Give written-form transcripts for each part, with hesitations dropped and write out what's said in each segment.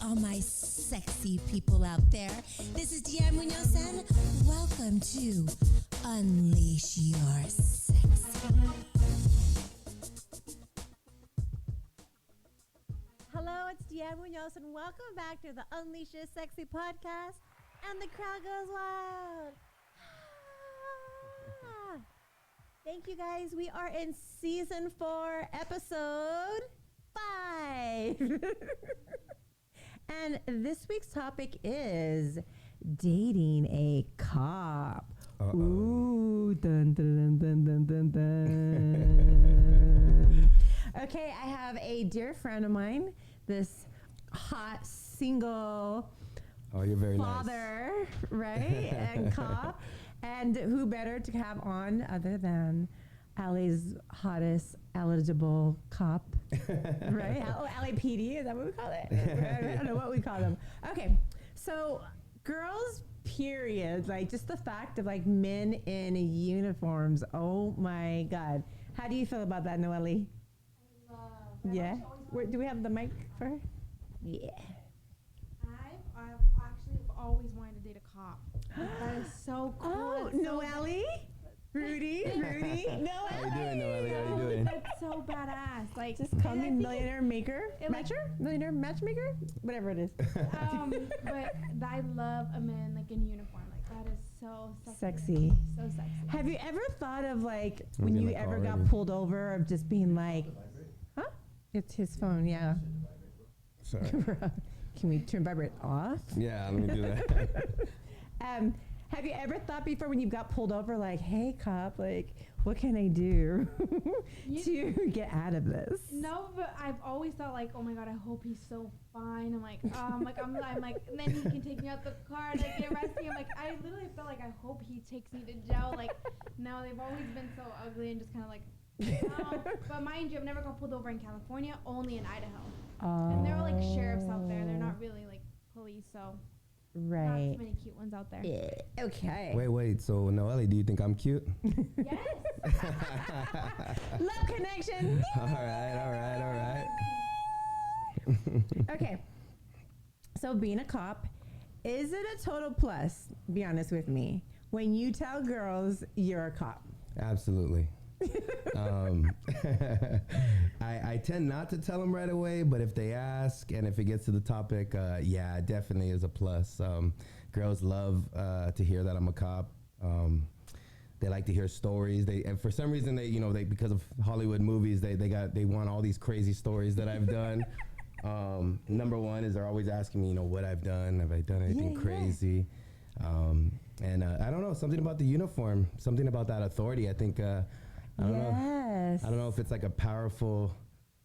all my sexy people out there. This is Deanne Munoz and welcome to Unleash Your Sexy. Hello, it's Deanne Munoz and welcome back to the Unleash Your Sexy podcast. And the crowd goes wild. Thank you guys. We are in season 4, episode 5. And this week's topic is dating a cop. Uh-oh. Ooh, dun, dun, dun, dun, dun, dun. Okay, I have a dear friend of mine, this hot single you're very father, nice. Right? And cop. And who better to have on other than LA's hottest eligible cop, right? LAPD, is that what we call it? I don't know what we call them. Okay, so girls, period, like just the fact of like men in uniforms. Oh my God. How do you feel about that, Noelle? I love. Yeah. Do we have the mic for her? Yeah. I've actually always wanted to date a cop. That is so cool. Oh, Noelle? Rudy, Noelle. How you doing, Noelle? How you doing? That's so badass. Like, just call me millionaire millionaire matchmaker, whatever it is. But I love a man like in uniform. Like that is so sexy. So sexy. Have you ever thought of like when you ever got pulled over of just being like, huh? It's his phone, yeah. Sorry. Can we turn vibrate off? Yeah, let me do that. Have you ever thought before when you got pulled over, like, hey, cop, like, what can I do to get out of this? No, but I've always thought, like, oh my God, I hope he's so fine. I'm like, and then he can take me out the car and I get arrested. I'm like, I literally felt like I hope he takes me to jail. Like, no, they've always been so ugly and just kind of like, but mind you, I've never got pulled over in California, only in Idaho. And there were like sheriffs out there. They're not really like police, so. Right. Not too many cute ones out there. Yeah. Okay. Wait. So, Noelle, do you think I'm cute? Yes. Love connection. All right. Okay. So being a cop, is it a total plus, be honest with me, when you tell girls you're a cop? Absolutely. I tend not to tell them right away, but if they ask and if it gets to the topic, yeah, it definitely is a plus. Girls love to hear that I'm a cop. They like to hear stories. And for some reason, they because of Hollywood movies, they want all these crazy stories that I've done. Number one is they're always asking me, what I've done. Have I done anything crazy? And I don't know, something about the uniform, something about that authority. I think I don't know. I don't know if it's like a powerful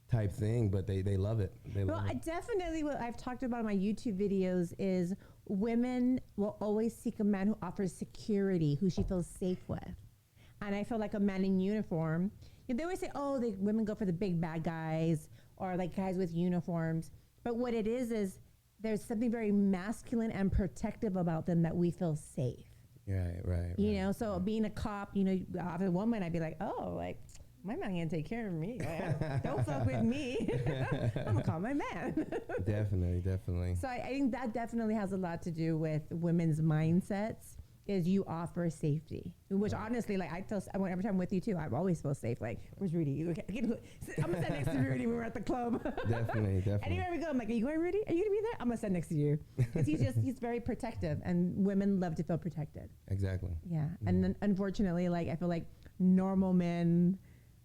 type thing, but they love it. I definitely, what I've talked about in my YouTube videos is women will always seek a man who offers security, who she feels safe with. And I feel like a man in uniform, they always say, women go for the big bad guys or like guys with uniforms. But what it is there's something very masculine and protective about them that we feel safe. Right. So being a cop, as a woman, I'd be like, my man can take care of me. Don't fuck with me. I'm gonna call my man. Definitely. So I think that definitely has a lot to do with women's mindsets. Is you offer safety, which honestly, like every time I'm with you too, I always feel safe. Like, where's Rudy? Okay, I'm gonna sit next to Rudy when we're at the club. Definitely. Anywhere we go, I'm like, are you going, Rudy? Are you gonna be there? I'm gonna sit next to you. Because he's very protective, and women love to feel protected. Exactly. Yeah, and then unfortunately, like I feel like normal men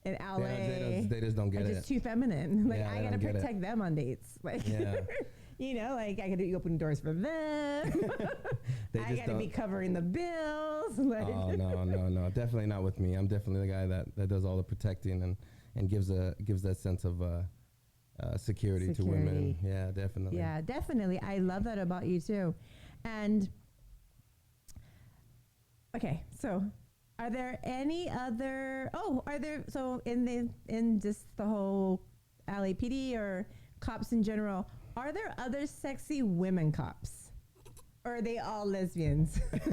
in LA, they just don't get it. Just too feminine. Like I gotta protect them on dates. Like. Like I gotta open doors for them. I gotta be covering the bills. Like. Oh no! Definitely not with me. I'm definitely the guy that does all the protecting and gives that sense of security to women. Yeah, definitely. Yeah, definitely. I love that about you too. And okay, so are there any other? So in just the whole LAPD or cops in general? Are there other sexy women cops? Or are they all lesbians? Because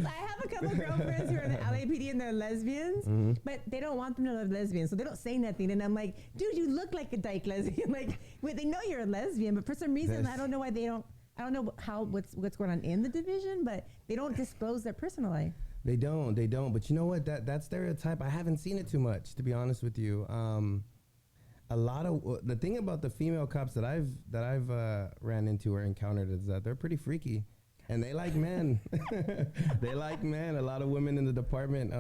I have a couple girlfriends who are in the LAPD and they're lesbians, but they don't want them to love lesbians, so they don't say nothing. And I'm like, dude, you look like a dyke lesbian. Like, wait, they know you're a lesbian, but for some reason, I don't know why they don't. I don't know what's going on in the division, but they don't disclose their personal life. They don't. But you know what? That stereotype, I haven't seen it too much, to be honest with you. A lot of the thing about the female cops that I've ran into or encountered is that they're pretty freaky, and they like men. They like men. A lot of women in the department,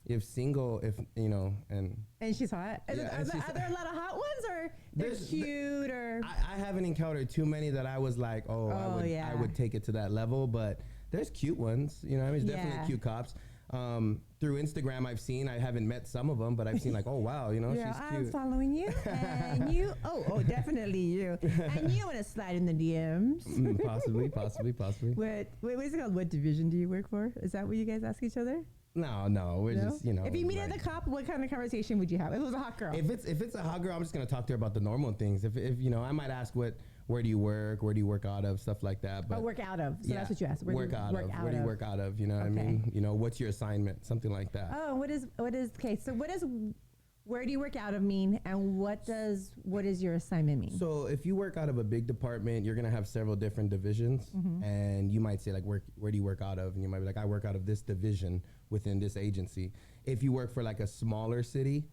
if single, and she's hot. Are there a lot of hot ones, or they're cute, or I haven't encountered too many that I was like, I would take it to that level, but there's cute ones. There's definitely cute cops. Through Instagram, I haven't met some of them, but I've seen like, oh wow, she's cute. I'm following you, and you, definitely you, and you want to slide in the DMs. Possibly. What is it called? What division do you work for? Is that what you guys ask each other? No, we're just, If you meet another cop, what kind of conversation would you have? If it was a hot girl. If it's a hot girl, I'm just gonna talk to her about the normal things. If I might ask where do you work? Where do you work out of? Stuff like that. But work out of. So that's what you asked. Where do you work out of? You know what I mean? What's your assignment? Something like that. Oh, where do you work out of mean, and what does your assignment mean? So if you work out of a big department, you're gonna have several different divisions, and you might say like, where do you work out of? And you might be like, I work out of this division within this agency. If you work for like a smaller city,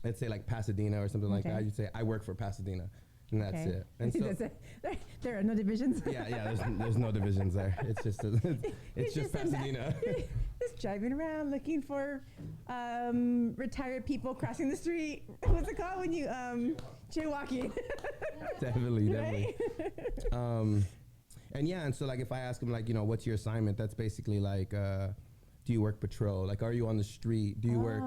let's say like Pasadena or something like that, you'd say I work for Pasadena. And that's it. And so there are no divisions. Yeah. There's no divisions there. It's just it's just Pasadena. Just driving around looking for retired people crossing the street. What's it called when you jaywalking? Definitely. And so like if I ask them like what's your assignment, that's basically like do you work patrol? Like, are you on the street? Do you work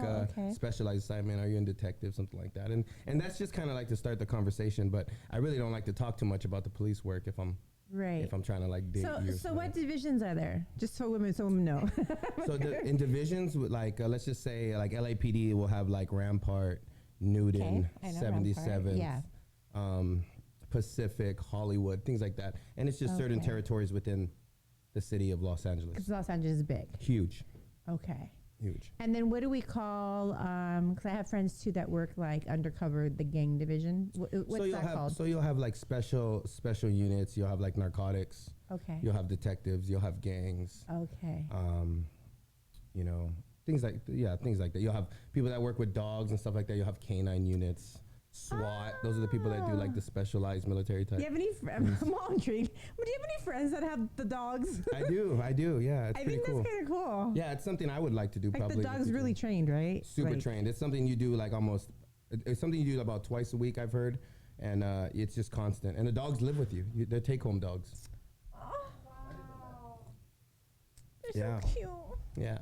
specialized assignment? Are you in detective? Something like that. And that's just kind of like to start the conveation. But I really don't like to talk too much about the police work if I'm trying to like date you. So what divisions are there? Just so women know. So in divisions, like let's just say like LAPD will have like Rampart, Newton, 77th, Pacific, Hollywood, things like that. And it's just certain territories within the city of Los Angeles. Because Los Angeles is big. Huge. Okay. Huge. And then what do we call, because I have friends too that work like undercover, the gang division. What's that called? So you'll have like special units. You'll have like narcotics. Okay. You'll have detectives. You'll have gangs. Okay. Things like that. You'll have people that work with dogs and stuff like that. You'll have canine units. SWAT. Those are the people that do like the specialized military type. Do you have any friends? I'm all intrigued. But do you have any friends that have the dogs? I do. Yeah, it's pretty cool. I think that's kind of cool. Yeah, it's something I would like to do. Like probably. the dog's really trained, right? Super trained. It's something you do like almost. It's something you do about twice a week. I've heard, and it's just constant. And the dogs live with you. They're take-home dogs. Oh, wow. They're so cute. Yeah.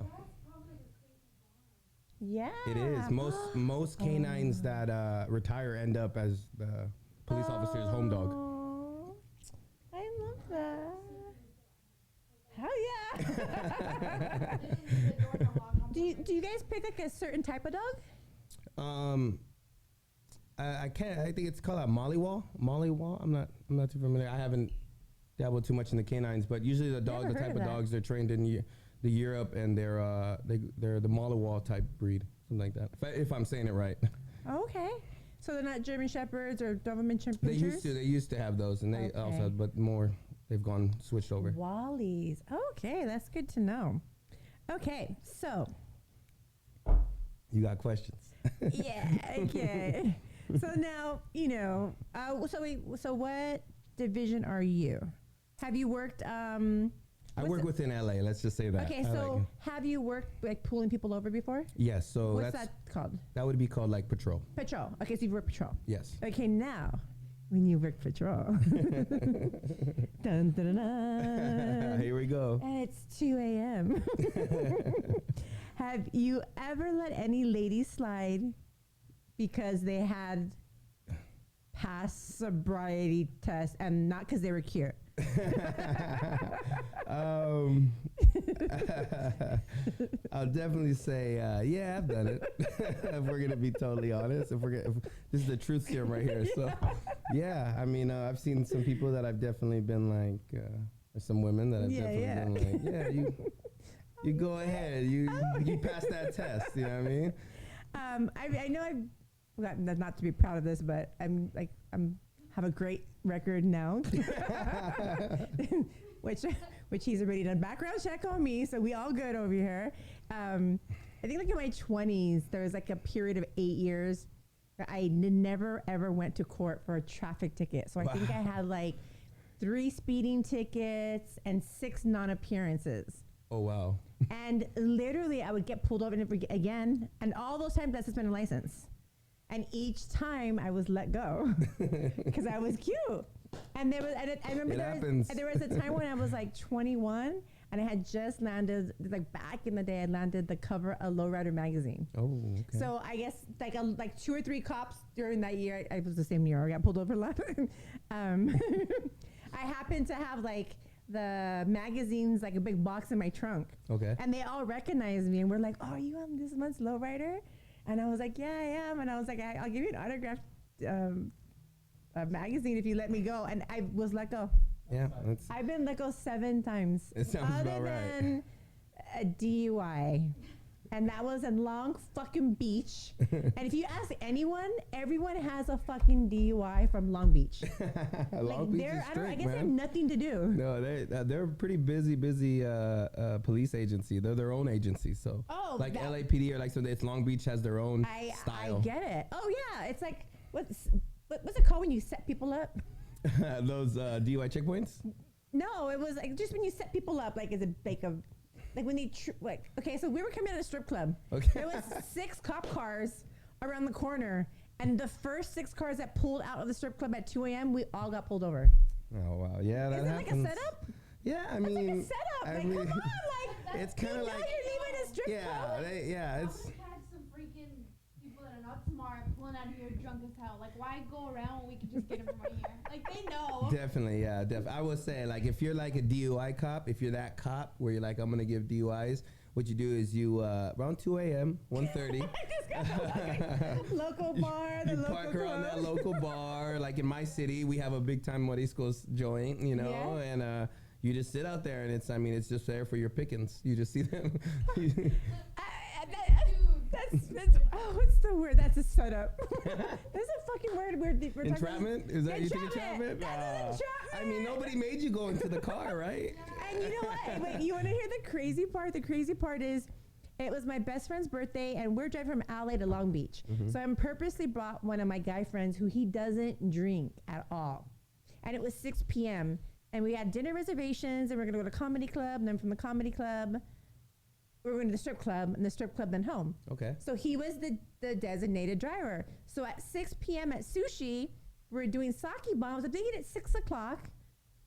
Yeah. It is. Most canines that retire end up as the police officer's home dog. I love that. Hell yeah. Do you guys pick like a certain type of dog? I can't. I think it's called a Molly-Wall. I'm not too familiar. I haven't dabbled too much in the canines, but usually the type of dogs they're trained in the Europe, and they're the Molly-Wall type breed, something like that. If I'm saying it right. Okay, so they're not German Shepherds or Doberman Pinschers? They used to have those, and they also, but more they've switched over. Wallies. Okay, that's good to know. Okay, so you got questions? Yeah. Okay. So now so what division are you? Have you worked? I work within LA. Let's just say that. Okay, so have you worked like pulling people over before? Yes. So what's that called? That would be called like patrol. Patrol. Okay, so you've worked patrol. Yes. Okay, now when you work patrol, dun, dun, dun, dun, here we go. and it's 2 a.m. Have you ever let any lady slide because they had passed sobriety test and not because they were cute? I'll definitely say, yeah, I've done it. If we're gonna be totally honest, if this is the truth serum right here. So, yeah, I mean, I've seen some people that I've definitely been like, or some women that I've definitely been like, yeah, you go ahead, you pass that test. You know what I mean? I know I've got not to be proud of this, but I'm have a great record now, which he's already done background check on me, so we all good over here. I think like in my 20s, there was like a period of 8 years that I never ever went to court for a traffic ticket. So I think I had like 3 speeding tickets and 6 non-appearances. Oh wow! And literally, I would get pulled over again, and all those times I suspended license. And each time I was let go because I was cute. And there was, I remember there was a time when I was like 21 and I had just landed, like back in the day, I landed the cover of Lowrider magazine. Oh, okay. So I guess like 2 or 3 cops during that year, I was the same year I got pulled over a lot. I happened to have like the magazines, like a big box in my trunk. Okay. And they all recognized me and were like, oh, are you on this month's Lowrider? And I was like, yeah, I am. And I was like, I'll give you an autographed magazine if you let me go. And I was let go. Yeah. I've been let go 7 times. It sounds about right. Other than a DUI. And that was in Long fucking Beach. And if you ask anyone, everyone has a fucking DUI from Long Beach. Long Beach is strict, I guess man. they have nothing to do. No, they're a pretty busy police agency. They're their own agency. So like LAPD or like, so it's Long Beach has their own style. I get it. Oh yeah, it's like what's it called when you set people up? Those DUI checkpoints. No, it was like just when you set people up. Like, is it like when they okay, so we were coming out of a strip club. Okay. There was 6 cop cars around the corner, and the first 6 cars that pulled out of the strip club at 2 a.m., we all got pulled over. Oh wow, yeah, that happens. Is it like a setup? Yeah, I mean, like a setup. Like, come on, like it's kind of like you're leaving a strip club. It's. Catch some freaking people that are not smart pulling out of here drunk as hell. Like, why go around when we can just get them from right here? Like, they know. Definitely, yeah. I would say, like, if you're like a DUI cop, if you're that cop where you're like, I'm gonna give DUIs, what you do is you around 2 a.m., 1:30. Local bar, you park around that local bar. Like in my city, we have a big time Moriscos joint, you know, and you just sit out there, and it's just there for your pickings. You just see them. What's the word? That's a setup. There's a fucking word we're entrapment? Is that you think entrapment? Entrapment. I mean, nobody made you go into the car, right? And you know what? Wait, you want to hear the crazy part? The crazy part is, it was my best friend's birthday, and we're driving from LA to Long Beach. Mm-hmm. So I purposely brought one of my guy friends who he doesn't drink at all. And it was 6 p.m. and we had dinner reservations, and we're gonna go to comedy club, and then from the comedy club, we were going to the strip club, and the strip club then home. Okay. So he was the designated driver. So at 6 p.m. at Sushi, we're doing sake bombs. I'm thinking at 6 o'clock,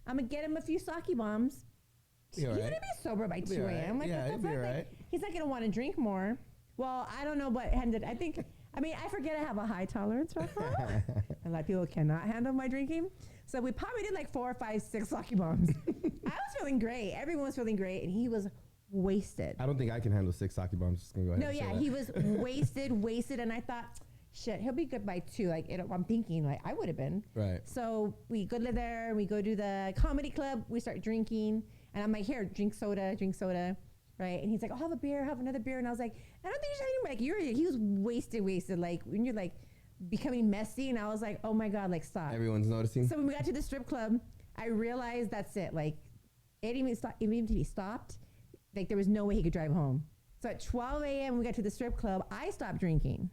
I'm going to get him a few sake bombs. He's going to be sober by 2 a.m. Like, yeah, he'll be all right. He's not going to want to drink more. Well, I don't know what ended. I forget I have a high tolerance for alcohol. A lot of people cannot handle my drinking. So we probably did like 4 or 5, 6 sake bombs. I was feeling great. Everyone was feeling great, and he was wasted. I don't think I can handle 6 sake bombs. Just gonna go ahead. No, yeah, he was wasted, and I thought, shit, he'll be good by 2. Like, I'm thinking, like, I would have been. Right. So we go to there, and we go to the comedy club. We start drinking, and I'm like, here, drink soda, right? And he's like, I'll have a beer, have another beer, and I was like, I don't think you should have like, he was wasted, like when you're like becoming messy, and I was like, oh my god, like stop. Everyone's noticing. So when we got to the strip club, I realized that's it. Like, it didn't even if he stopped. Like, there was no way he could drive home. So at 12 a.m. we got to the strip club. I stopped drinking,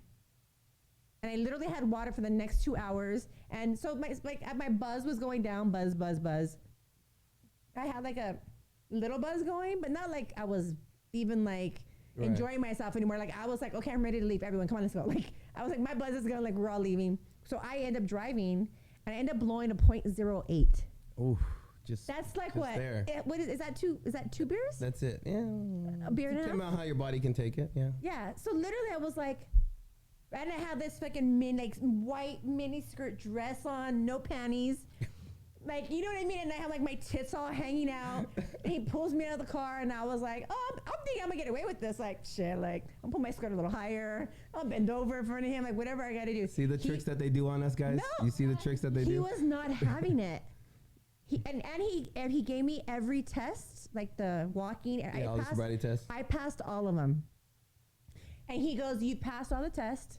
and I literally had water for the next 2 hours. And so my buzz was going down, buzz. I had like a little buzz going, but not like I was even like enjoying myself anymore. Like, I was like, okay, I'm ready to leave. Everyone, come on, let's go. Like, I was like, my buzz is going, like, we're all leaving. So I end up driving, and I end up blowing a .08. Oof. That's like what? What is that? 2 beers? That's it. Yeah. A beer and a half. Depending on how your body can take it. Yeah. Yeah. So literally, I was like, and I had this fucking white mini skirt dress on, no panties, Like, you know what I mean? And I have like my tits all hanging out. And he pulls me out of the car, and I was like, oh, I'm thinking I'm gonna get away with this. Like, shit, like, I'll put my skirt a little higher. I'll bend over in front of him, like, whatever I gotta do. See the tricks that they do on us, guys? No. You see the tricks that they do? He was not having it. He gave me every test, like the walking. Yeah, all the sobriety tests. I passed all of them. And he goes, you passed all the tests.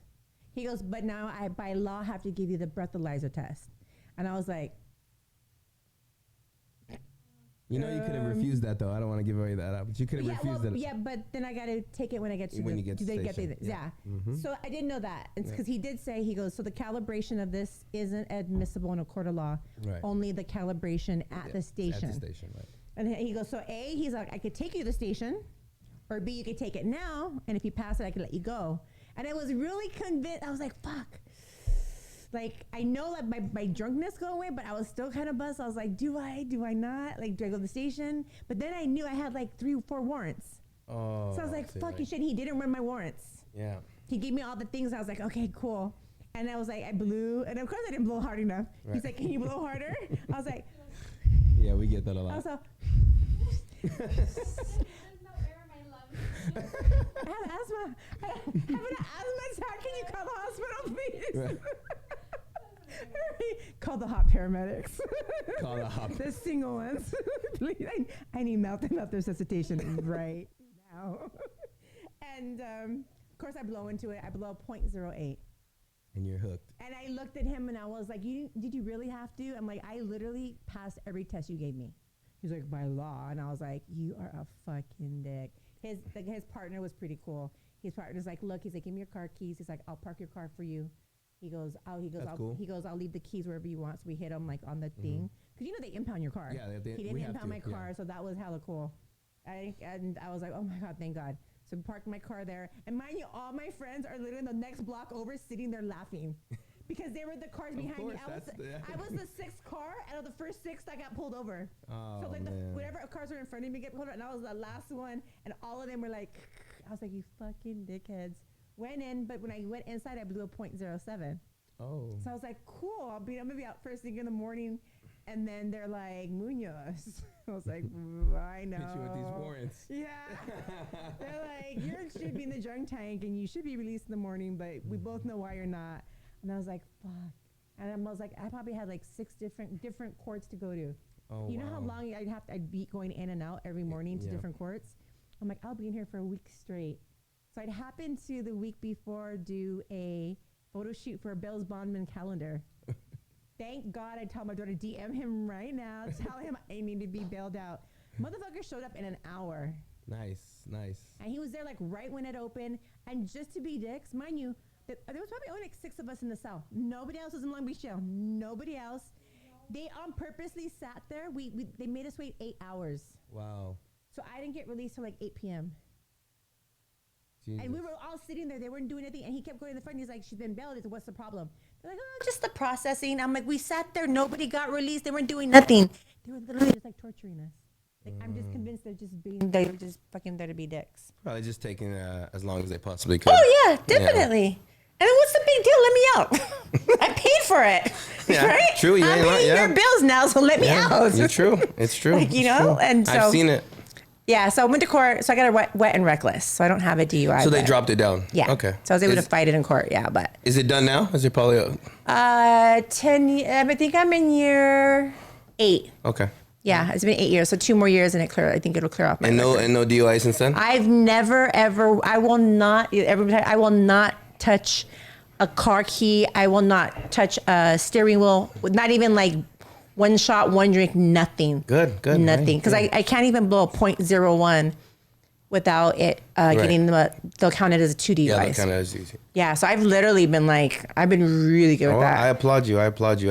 He goes, but now I, by law, have to give you the breathalyzer test. And I was like, you know, you could have refused that, though. I don't want to give away that up, but you could have refused it. Yeah, but then I got to take it when I get to when you get to the station. Yeah. So I didn't know that. It's because he did say, he goes, so the calibration of this isn't admissible in a court of law. Right. Only the calibration at the station. At the station, right. And he goes, so A, he's like, I could take you to the station, or B, you could take it now, and if you pass it, I could let you go. And I was really convinced. I was like, fuck. Like, I know that my drunkenness go away, but I was still kind of buzzed. I was like, do I not? Like, do I go to the station? But then I knew I had like 3 or 4 warrants. Oh. So I was like, fucking shit. He didn't run my warrants. Yeah. He gave me all the things. I was like, okay, cool. And I was like, I blew. And of course I didn't blow hard enough. Right. He's like, can you blow harder? I was like. Yeah, we get that a lot. I was like. I have asthma. I have an asthma attack. Can you call the hospital, please? Right. Call the hot paramedics. Call the hot. The single ones. Please, I need mouth resuscitation right now. And of course, I blow into it. I blow 0.08. And you're hooked. And I looked at him and I was like, did you really have to? I'm like, I literally passed every test you gave me. He's like, by law. And I was like, you are a fucking dick. His partner was pretty cool. His partner's like, look, he's like, give me your car keys. He's like, I'll park your car for you. He goes, I'll leave the keys wherever you want. So we hit him like on the thing. Cause you know, they impound your car. Yeah, he didn't impound my car. So that was hella cool. And I was like, oh my God, thank God. So we parked my car there. And mind you, all my friends are literally in the next block over sitting there laughing. Because they were the cars behind me. I was the 6th car out of the first 6 that got pulled over. Oh, so like whatever cars were in front of me get pulled over, and I was the last one, and all of them were like, I was like, you fucking dickheads. Went in, but when I went inside, I blew a 0.07. Oh. So I was like, cool. I'm gonna be out first thing in the morning, and then they're like, Munoz. I was like, I know. Hit you with these warrants. Yeah. They're like, you should be in the drunk tank, and you should be released in the morning, but we both know why you're not. And I was like, fuck. And I was like, I probably had like 6 different courts to go to. Oh, you know how long I'd be going in and out every morning to different courts? I'm like, I'll be in here for a week straight. So I'd happened to the week before do a photo shoot for a Bill's Bondman calendar. Thank God I told my daughter, DM him right now. Tell him I need to be bailed out. Motherfucker showed up in an hour. Nice. And he was there like right when it opened. And just to be dicks, mind you, there was probably only like 6 of us in the cell. Nobody else was in Long Beach jail. Nobody else. They purposely sat there. They made us wait 8 hours. Wow. So I didn't get released till like 8 p.m. Jesus. And we were all sitting there. They weren't doing anything. And he kept going to the front. He's like, she's been bailed. What's the problem? They're like, oh, just the processing. I'm like, we sat there. Nobody got released. They weren't doing nothing. They were literally just like torturing us. Like, I'm just convinced they were just fucking there to be dicks. Probably just taking as long as they possibly could. Oh, yeah, definitely. Yeah. And what's the big deal? Let me out. I paid for it. Yeah, right? true. I'm paying your bills now, so let me out. It's true. It's true. Like, you know? And so I've seen it. Yeah, so I went to court. So I got a wet and reckless. So I don't have a DUI. So they dropped it down. Yeah. Okay. So I was able to fight it in court. Yeah, but. Is it done now? Is it probably? 10. I think I'm in year 8. Okay. Yeah, it's been 8 years. So 2 more years, and I think it'll clear off. My record. And no DUI since then. I've never ever. I will not. I will not touch a car key. I will not touch a steering wheel. Not even like one shot, one drink, nothing. Good. Nothing. Because I can't even blow a 0.01 without it getting they'll count it as a 2 DUIs. Yeah, they'll count it as easy. Yeah, so I've literally been like, I've been really good with that. I applaud you.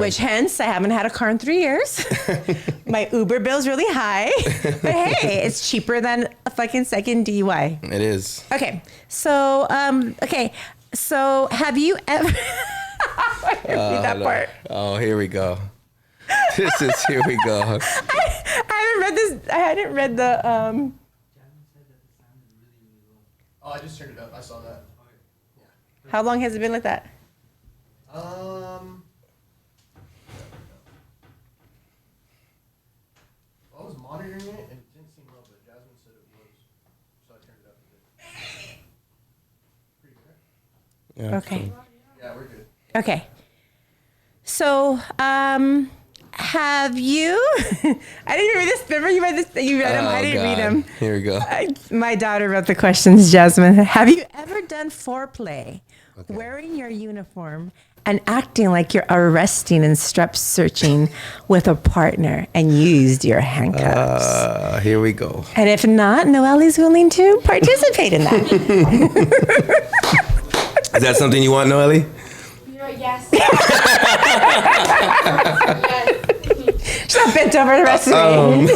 Which hence, I haven't had a car in 3 years. My Uber bill's really high. But hey, it's cheaper than a fucking second DUI. It is. Okay, so, So have you ever... read that part. Oh, here we go. Here we go. I haven't read this. I hadn't read the. Oh, I just turned it up. I saw that. Yeah. How long has it been like that? Yeah, Okay. Yeah, we're good. Okay. So, have you? I didn't read this. Remember you read this? You read them. I didn't read them. Here we go. My daughter wrote the questions. Jasmine, have you ever done foreplay, wearing your uniform and acting like you're arresting and strep searching with a partner and used your handcuffs? Here we go. And if not, Noelle's willing to participate in that. Is that something you want, Noelle? You know, yes. Yes. She's not bent over the rest of me.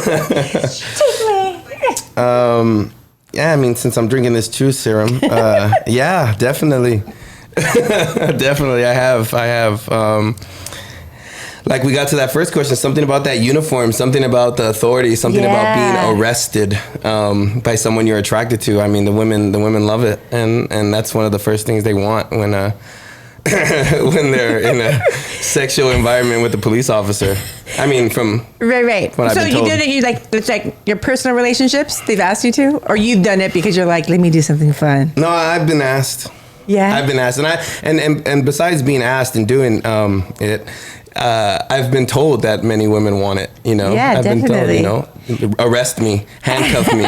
Take me. Yeah, I mean, since I'm drinking this Chew serum, yeah, definitely. Definitely, I have. Like we got to that first question, something about that uniform, something about the authority, something about being arrested by someone you're attracted to. I mean, the women love it, and that's one of the first things they want when when they're in a sexual environment with a police officer. I mean, from right. So you did it. You like it's like your personal relationships. They've asked you to, or you've done it because you're like, let me do something fun. No, I've been asked. Yeah, I've been asked, and besides being asked and doing it. I've been told that many women want it, you know. Yeah, I've definitely. been told, you know, arrest me, handcuff me.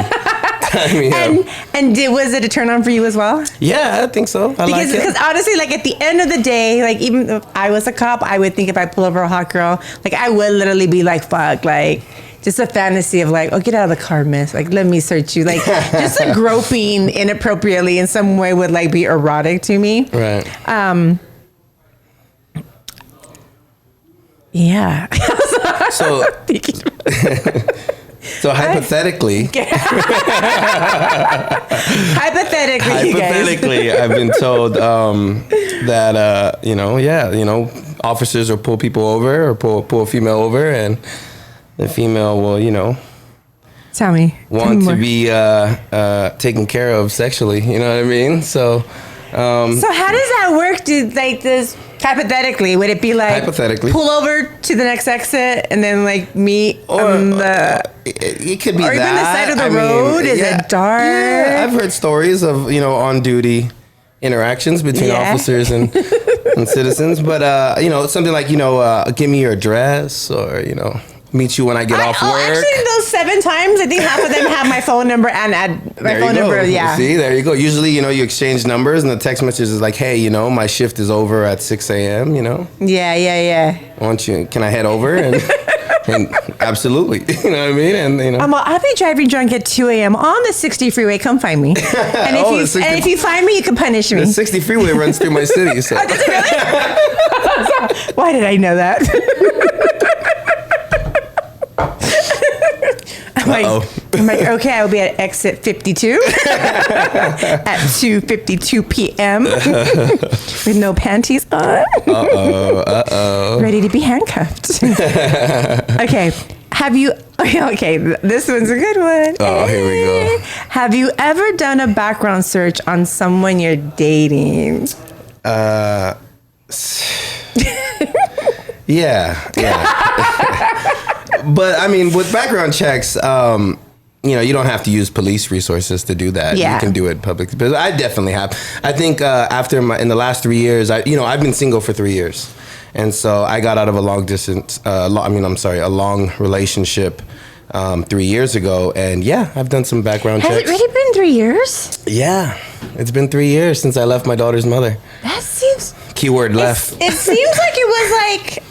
Tie me up. And was it a turn on for you as well? Yeah, I think so. I like it. Because honestly, like at the end of the day, like even if I was a cop, I would think if I pull over a hot girl, like I would literally be like, fuck, like just a fantasy of like, oh, get out of the car, miss. Like, let me search you. Like just a groping inappropriately in some way would like be erotic to me. Right. Yeah. So, so hypothetically, hypothetically, I've been told that you know, officers will pull people over or pull a female over, and the female will, you know, tell me want to be taken care of sexually. You know what I mean? So. So how does that work? Like this hypothetically, would it be like hypothetically pull over to the next exit and then like meet on the? It could be or that. even the side of the road. Is it dark? Yeah, I've heard stories of, you know, on duty interactions between officers and citizens, but you know, something like, you know, give me your address, or, you know, meet you when I get off work. Actually, those 7 times, I think half of them have my phone number and my phone number. Yeah. See, there you go. Usually, you know, you exchange numbers, and the text message is like, "Hey, you know, my shift is over at 6 a.m. You know." Yeah. Can I head over? And absolutely, you know what I mean. And you know, I'll be driving drunk at 2 a.m. on the 60 freeway. Come find me. And if you find me, you can punish me. The 60 freeway runs through my city. So. Oh, does it really? Why did I know that? I'm like, okay, I will be at exit 52 at 2:52 p.m. with no panties on. Ready to be handcuffed. Okay, have you? Okay, this one's a good one. Oh, here we go. Have you ever done a background search on someone you're dating? Yeah. But I mean, with background checks, you know, you don't have to use police resources to do that. Yeah. You can do it publicly. But I definitely have. I think in the last 3 years, I've been single for 3 years. And so I got out of a a long relationship 3 years ago. And yeah, I've done some background checks. Has it really been 3 years? Yeah. It's been 3 years since I left my daughter's mother. That seems... Keyword left. It seems like it was like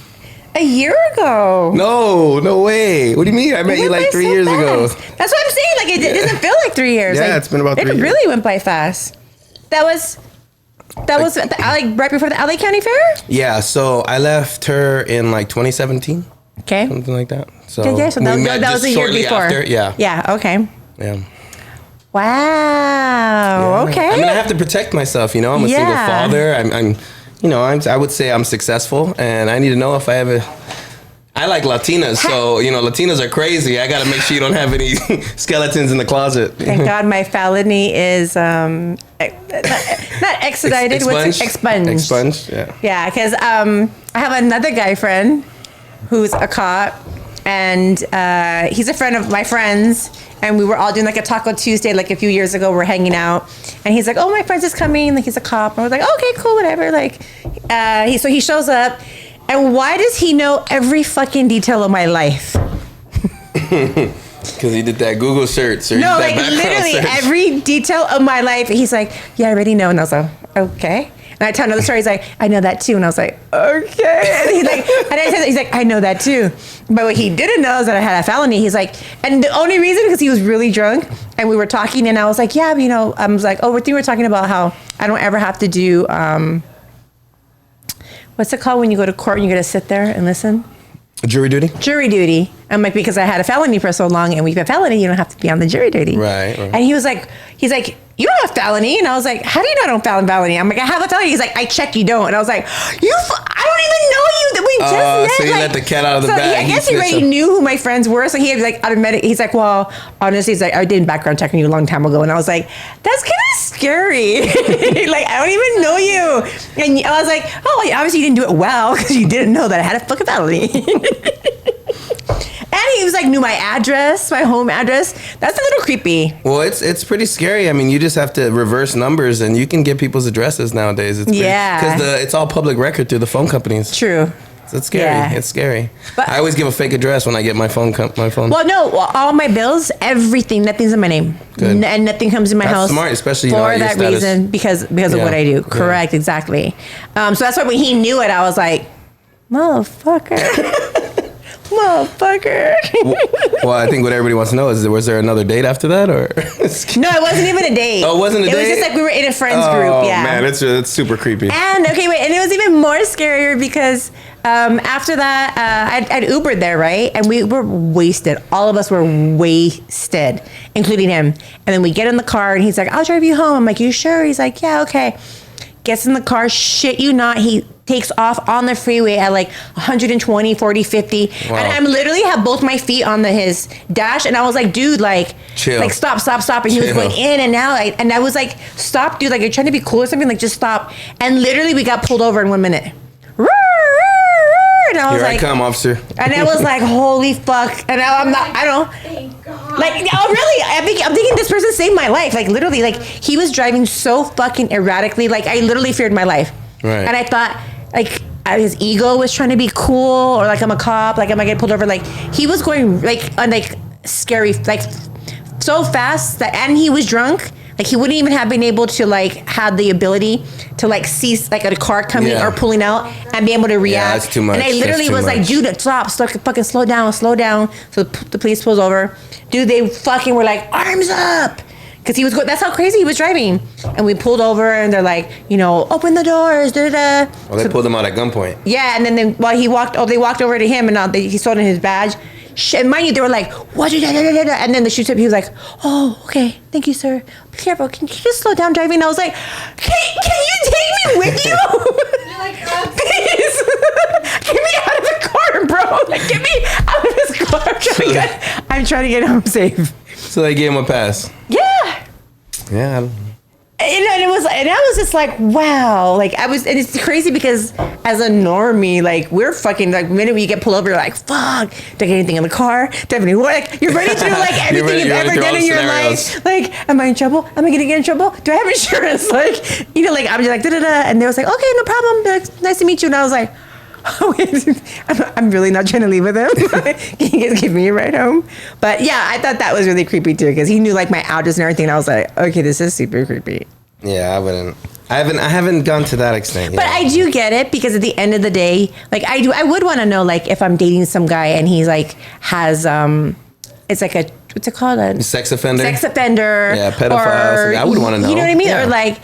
a year ago. No way. What do you mean? I met you like 3 years ago. That's what I'm saying. Like it doesn't feel like 3 years. Yeah, like, it's been about 3 years. It really went by fast. That was like right before the LA County Fair? Yeah, so I left her in like 2017. Okay. Something like that. So, so that was a year before. After, yeah. Yeah, okay. Yeah. Wow. Yeah. Okay. I mean, I have to protect myself, you know. I'm a single father. I'm you know, I would say I'm successful, and I need to know if I ever... I like Latinas, so, you know, Latinas are crazy. I got to make sure you don't have any skeletons in the closet. Thank God my felony is not extradited. Expunged. Expunged, yeah. Yeah, because I have another guy friend who's a cop, and he's a friend of my friends. And we were all doing like a Taco Tuesday like a few years ago. We're hanging out, and he's like, "Oh, my friend's is coming." Like he's a cop. And I was like, "Okay, cool, whatever." Like, so he shows up, and why does he know every fucking detail of my life? Because he did that Google search. No, like literally every detail of my life. He's like, "Yeah, I already know." And I was like, "Okay." And I tell another story. He's like, "I know that too." And I was like, "Okay." And he's like, "I know that too." But what he didn't know is that I had a felony. He's like, and the only reason because he was really drunk, and we were talking, and I was like, "Yeah, I was like, oh, we were talking about how I don't ever have to do what's it called when you go to court and you got to sit there and listen." Jury duty? Jury duty. I'm like, because I had a felony for so long, and we've had felony, you don't have to be on the jury duty. Right. And he's like, "You don't have felony." And I was like, "How do you know I don't have felony?" I'm like, "I have a felony." He's like, "I check you don't." And I was like, I don't even know you. That we just met. So you let the cat out of the bag. I guess he already knew who my friends were. So he had like automatic. He's like, "Well, honestly," he's like, "I did background check on you a long time ago." And I was like, "That's kind of scary." Like, I don't even know you. And I was like, "Oh, obviously you didn't do it well because you didn't know that I had a fucking felony." And he was like, knew my address, my home address. That's a little creepy. Well, it's pretty scary. I mean, you just have to reverse numbers, and you can get people's addresses nowadays. It's because it's all public record through the phone companies. True. So it's scary. Yeah. It's scary. But I always give a fake address when I get my phone. Well, no, all my bills, everything, nothing's in my name. Good. And nothing comes in my house. That's smart, especially for that reason, because of what I do. Correct, exactly. So that's why when he knew it, I was like, motherfucker. Motherfucker. Well, I think what everybody wants to know is, was there another date after that, or? No, it wasn't even a date. Oh, it wasn't a date? It was just like we were in a friends group. Yeah. Oh man, it's super creepy. And and it was even more scarier because after that, I'd Ubered there, right? And we were wasted. All of us were wasted, including him. And then we get in the car, and he's like, "I'll drive you home." I'm like, "You sure?" He's like, "Yeah, okay." Gets in the car, shit you not, he takes off on the freeway at like 120, 40, 50. Wow. And I'm literally have both my feet on his dash. And I was like, "Dude, like, chill. Like stop. And he was going in and out. And I was like, "Stop, dude. Like, you're trying to be cool or something. Like, just stop." And literally we got pulled over in 1 minute. And I was Here like, I come, officer. And I was like, holy fuck. And now I don't know. Thank God. Like, oh, really? I'm thinking this person saved my life. Like, literally, like, he was driving so fucking erratically. Like, I literally feared my life. Right. And I thought, like, his ego was trying to be cool, or like, I'm a cop, like, am I getting pulled over? Like, he was going, like, on, like, scary, like, so fast that, and he was drunk. Like, he wouldn't even have been able to, like, have the ability to, like, see, like, a car coming or pulling out and be able to react. Yeah, that's too much. And I literally was like, "Dude, stop, fucking slow down. So the police pulls over. Dude, they fucking were like, "Arms up." Because he was going, that's how crazy he was driving. And we pulled over, and they're like, "Open the doors, da-da-da." Well, they pulled him out at gunpoint. Yeah, and then while they walked over to him, and he sold in his badge. And mind you, they were like, "What?" And then the shoot up, he was like, "Oh, okay, thank you, sir. Be careful. Can you just slow down driving?" And I was like, can you take me with you? You're like, Please. Get me out of the car, bro. Like, get me out of his car. I'm trying to get home safe. So they gave him a pass. Yeah. Yeah. And I was just like, wow. Like, and it's crazy because as a normie, like, we're fucking, like, the minute we get pulled over, you're like, fuck, do I get anything in the car? Definitely. Like, you're ready to do, like, everything you've ever done in your life. Like, am I in trouble? Am I going to get in trouble? Do I have insurance? Like, like, I'm just like, da-da-da. And they was like, "Okay, no problem. Like, nice to meet you." And I was like, oh, wait, I'm really not trying to leave with him. Can you guys give me a ride home? But yeah, I thought that was really creepy too, because he knew like my address and everything. And I was like, okay, this is super creepy. Yeah, I haven't gone to that extent yet. But I do get it, because at the end of the day, like I would want to know, like, if I'm dating some guy and he's like has it's like what's it called? A sex offender. Yeah, pedophile. I would want to know. You know what I mean? Yeah. Or like,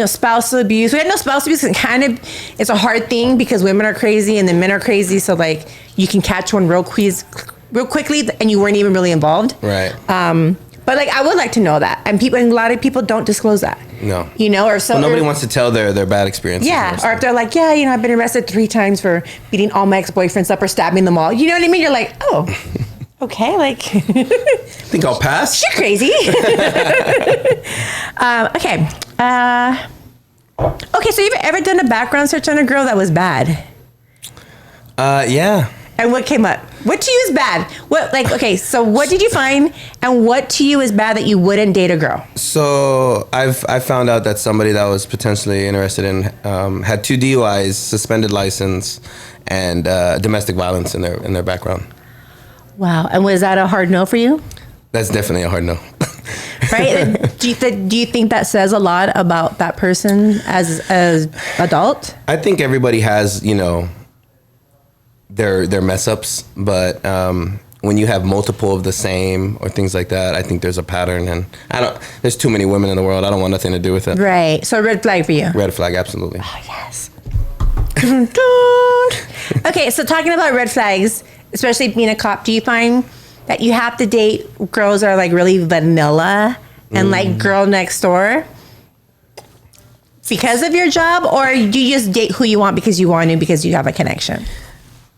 spousal abuse. We had no spousal abuse. It's a hard thing because women are crazy and then men are crazy. So like, you can catch one real quickly, and you weren't even really involved. Right. But like, I would like to know that, and a lot of people don't disclose that. No. Or so. Well, nobody wants to tell their bad experiences. Yeah, or if they're like, yeah, I've been arrested 3 times for beating all my ex-boyfriends up or stabbing them all. You know what I mean? You're like, oh, okay, like. Think I'll pass? You're crazy. Okay. Okay, so you've ever done a background search on a girl that was bad? Yeah. And what came up? What to you is bad? What okay, so what did you find and what to you is bad that you wouldn't date a girl? So I found out that somebody that was potentially interested in had 2 DUIs, suspended license, and domestic violence in their background. Wow. And was that a hard no for you? That's definitely a hard no. Right? Do you think that says a lot about that person as adult? I think everybody has, their mess ups, but when you have multiple of the same or things like that, I think there's a pattern, and there's too many women in the world. I don't want nothing to do with it. Right. So red flag for you. Red flag, absolutely. Oh, yes. Okay, so talking about red flags, especially being a cop, do you find that you have to date girls that are like really vanilla and like girl next door because of your job, or do you just date who you want because you want to because you have a connection?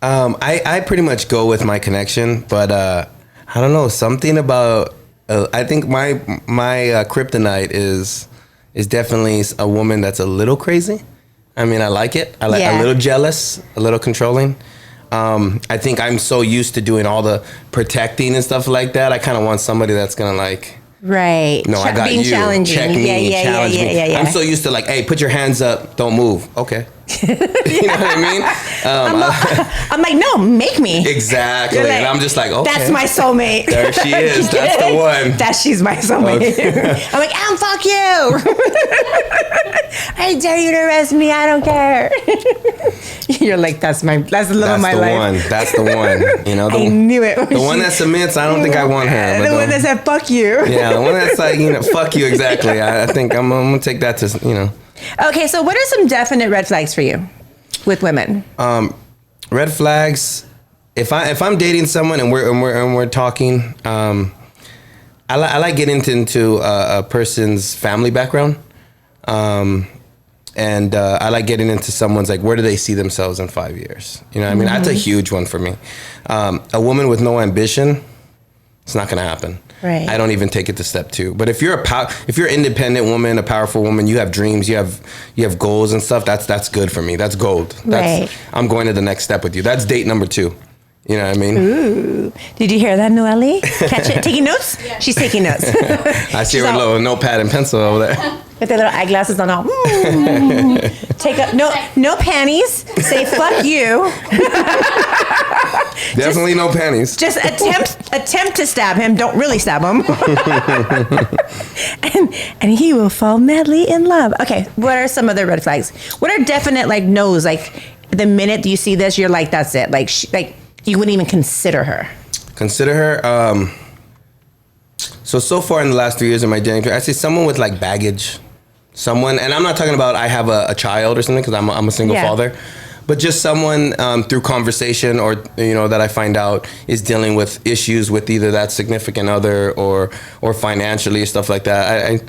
I pretty much go with my connection, but I don't know, something about I think my kryptonite is definitely a woman that's a little crazy. I mean, I like it. I like a little jealous, a little controlling. I think I'm so used to doing all the protecting and stuff like that. I kind of want somebody that's gonna like. Right. No, I got being you. challenging. Check me, challenge me. I'm so used to like, hey, put your hands up, don't move. Okay. You know what I mean? I'm like, no, make me. Exactly. Like, and I'm just like, okay. That's my soulmate. There she is. That's the one. She's my soulmate. Okay. I'm like, fuck you. I dare you to arrest me. I don't care. You're like, that's the love of my life. That's the one. I knew it. The one that submits, I don't think I want her. The one that said, fuck you. Yeah, the one that's like, fuck you, exactly. I think I'm going to take that to, Okay, so what are some definite red flags for you with women? Red flags. If I'm dating someone and we're talking, I like getting into a person's family background, and I like getting into someone's like, where do they see themselves in 5 years? You know what I mean? That's a huge one for me. A woman with no ambition, it's not gonna happen. Right. I don't even take it to step 2. But if you're an independent woman, a powerful woman, you have dreams, you have goals and stuff. That's good for me. That's gold. Right. I'm going to the next step with you. That's date number 2. You know what I mean? Ooh. Did you hear that, Noelle? Catch it? Taking notes? Yeah. She's taking notes. I see her with a little notepad and pencil over there. With the little eyeglasses on. All. Take up no panties. Say fuck you. Definitely no panties. Just attempt to stab him. Don't really stab him. and he will fall madly in love. Okay, what are some other red flags? What are definite like no's? Like the minute you see this, you're like, that's it. Like you wouldn't even consider her. Consider her. So far in the last 3 years of my dating, I say someone with like baggage. Someone, and I'm not talking about I have a child or something because I'm a single father, but just someone through conversation or that I find out is dealing with issues with either that significant other or financially or stuff like that. I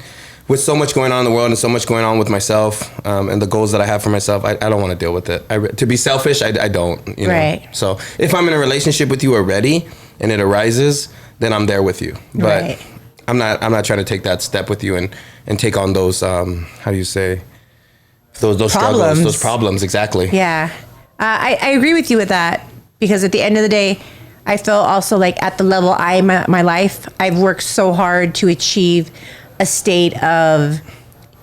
with so much going on in the world and so much going on with myself and the goals that I have for myself, I don't want to deal with it. To be selfish, I don't. Right. So if I'm in a relationship with you already and it arises, then I'm there with you. But right. I'm not trying to take that step with you and take on those how do you say those struggles, those problems. Exactly. Yeah, I agree with you with that because at the end of the day, I feel also like at the level I'm at my life, I've worked so hard to achieve a state of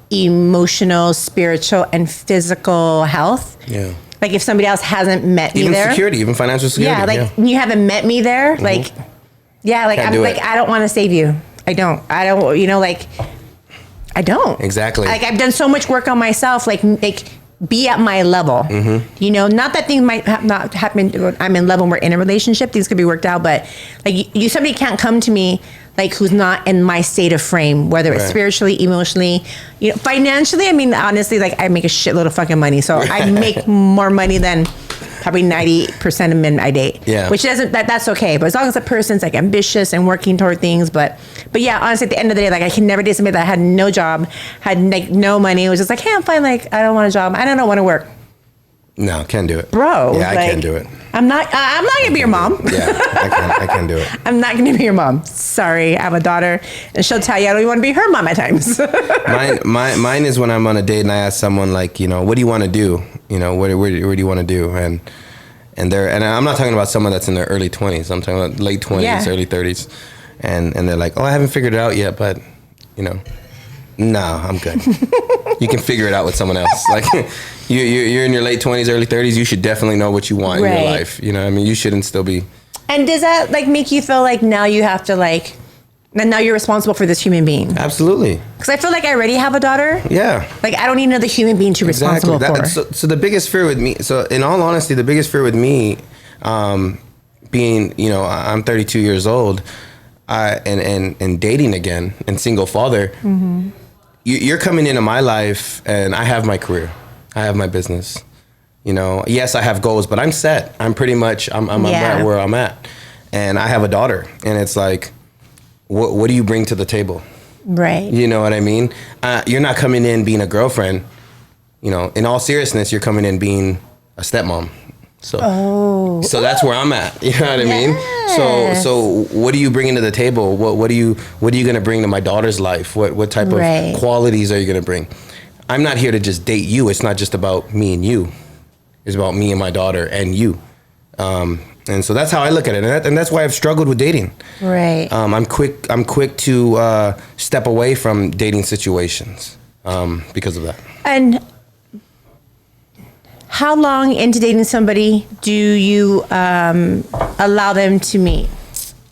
emotional, spiritual, and physical health. Yeah. Like if somebody else hasn't met me there, security, even financial security. Yeah, like you haven't met me there, like I'm like I don't want to save you. I don't. I don't. Exactly. Like I've done so much work on myself, like be at my level. Mm-hmm. Not that things might not happen. I'm in love when we're in a relationship. Things could be worked out, but like somebody can't come to me like who's not in my state of frame, whether it's spiritually, emotionally, financially. I mean, honestly, like I make a shitload of fucking money, so I make more money than probably 90% of men I date. Yeah. Which that's okay. But as long as the person's like ambitious and working toward things. But yeah, honestly, at the end of the day, like I can never date somebody that had no job, had like no money. It was just like, hey, I'm fine. Like I don't want a job. I don't want to work. No, can't do it. Bro. Yeah, I can't do it. I'm not gonna be your mom. Yeah, I can't do it. I'm not gonna be your mom. Sorry, I have a daughter, and she'll tell you I don't even want to be her mom at times. Mine is when I'm on a date and I ask someone like, what do you want to do? Where do you want to do? and I'm not talking about someone that's in their early 20s. I'm talking about late 20s, early 30s, and they're like, oh, I haven't figured it out yet, but you know, nah, I'm good. You can figure it out with someone else. Like you're in your late 20s, early 30s. You should definitely know what you want in your life. You know, I mean, you shouldn't still be. And does that like make you feel like now you have to like, and now you're responsible for this human being? Absolutely. Because I feel like I already have a daughter. Yeah. Like I don't need another human being to be responsible for. So the biggest fear with me, so in all honesty, the biggest fear with me, being, you know, I'm 32 years old, and dating again and single father, you're coming into my life and I have my career, I have my business. You know, yes, I have goals, but I'm set. I'm pretty much, I'm right where I'm at. And I have a daughter, and it's like, what do you bring to the table? Right. You know what I mean? You're not coming in being a girlfriend. You know, in all seriousness, you're coming in being a stepmom. So that's where I'm at. You know what I mean? So what are you bringing to the table? What are you gonna bring to my daughter's life? What type of qualities are you gonna bring? I'm not here to just date you. It's not just about me and you. It's about me and my daughter and you. And so that's how I look at it, and that's why I've struggled with dating. Right. I'm quick to step away from dating situations because of that. And how long into dating somebody do you allow them to meet?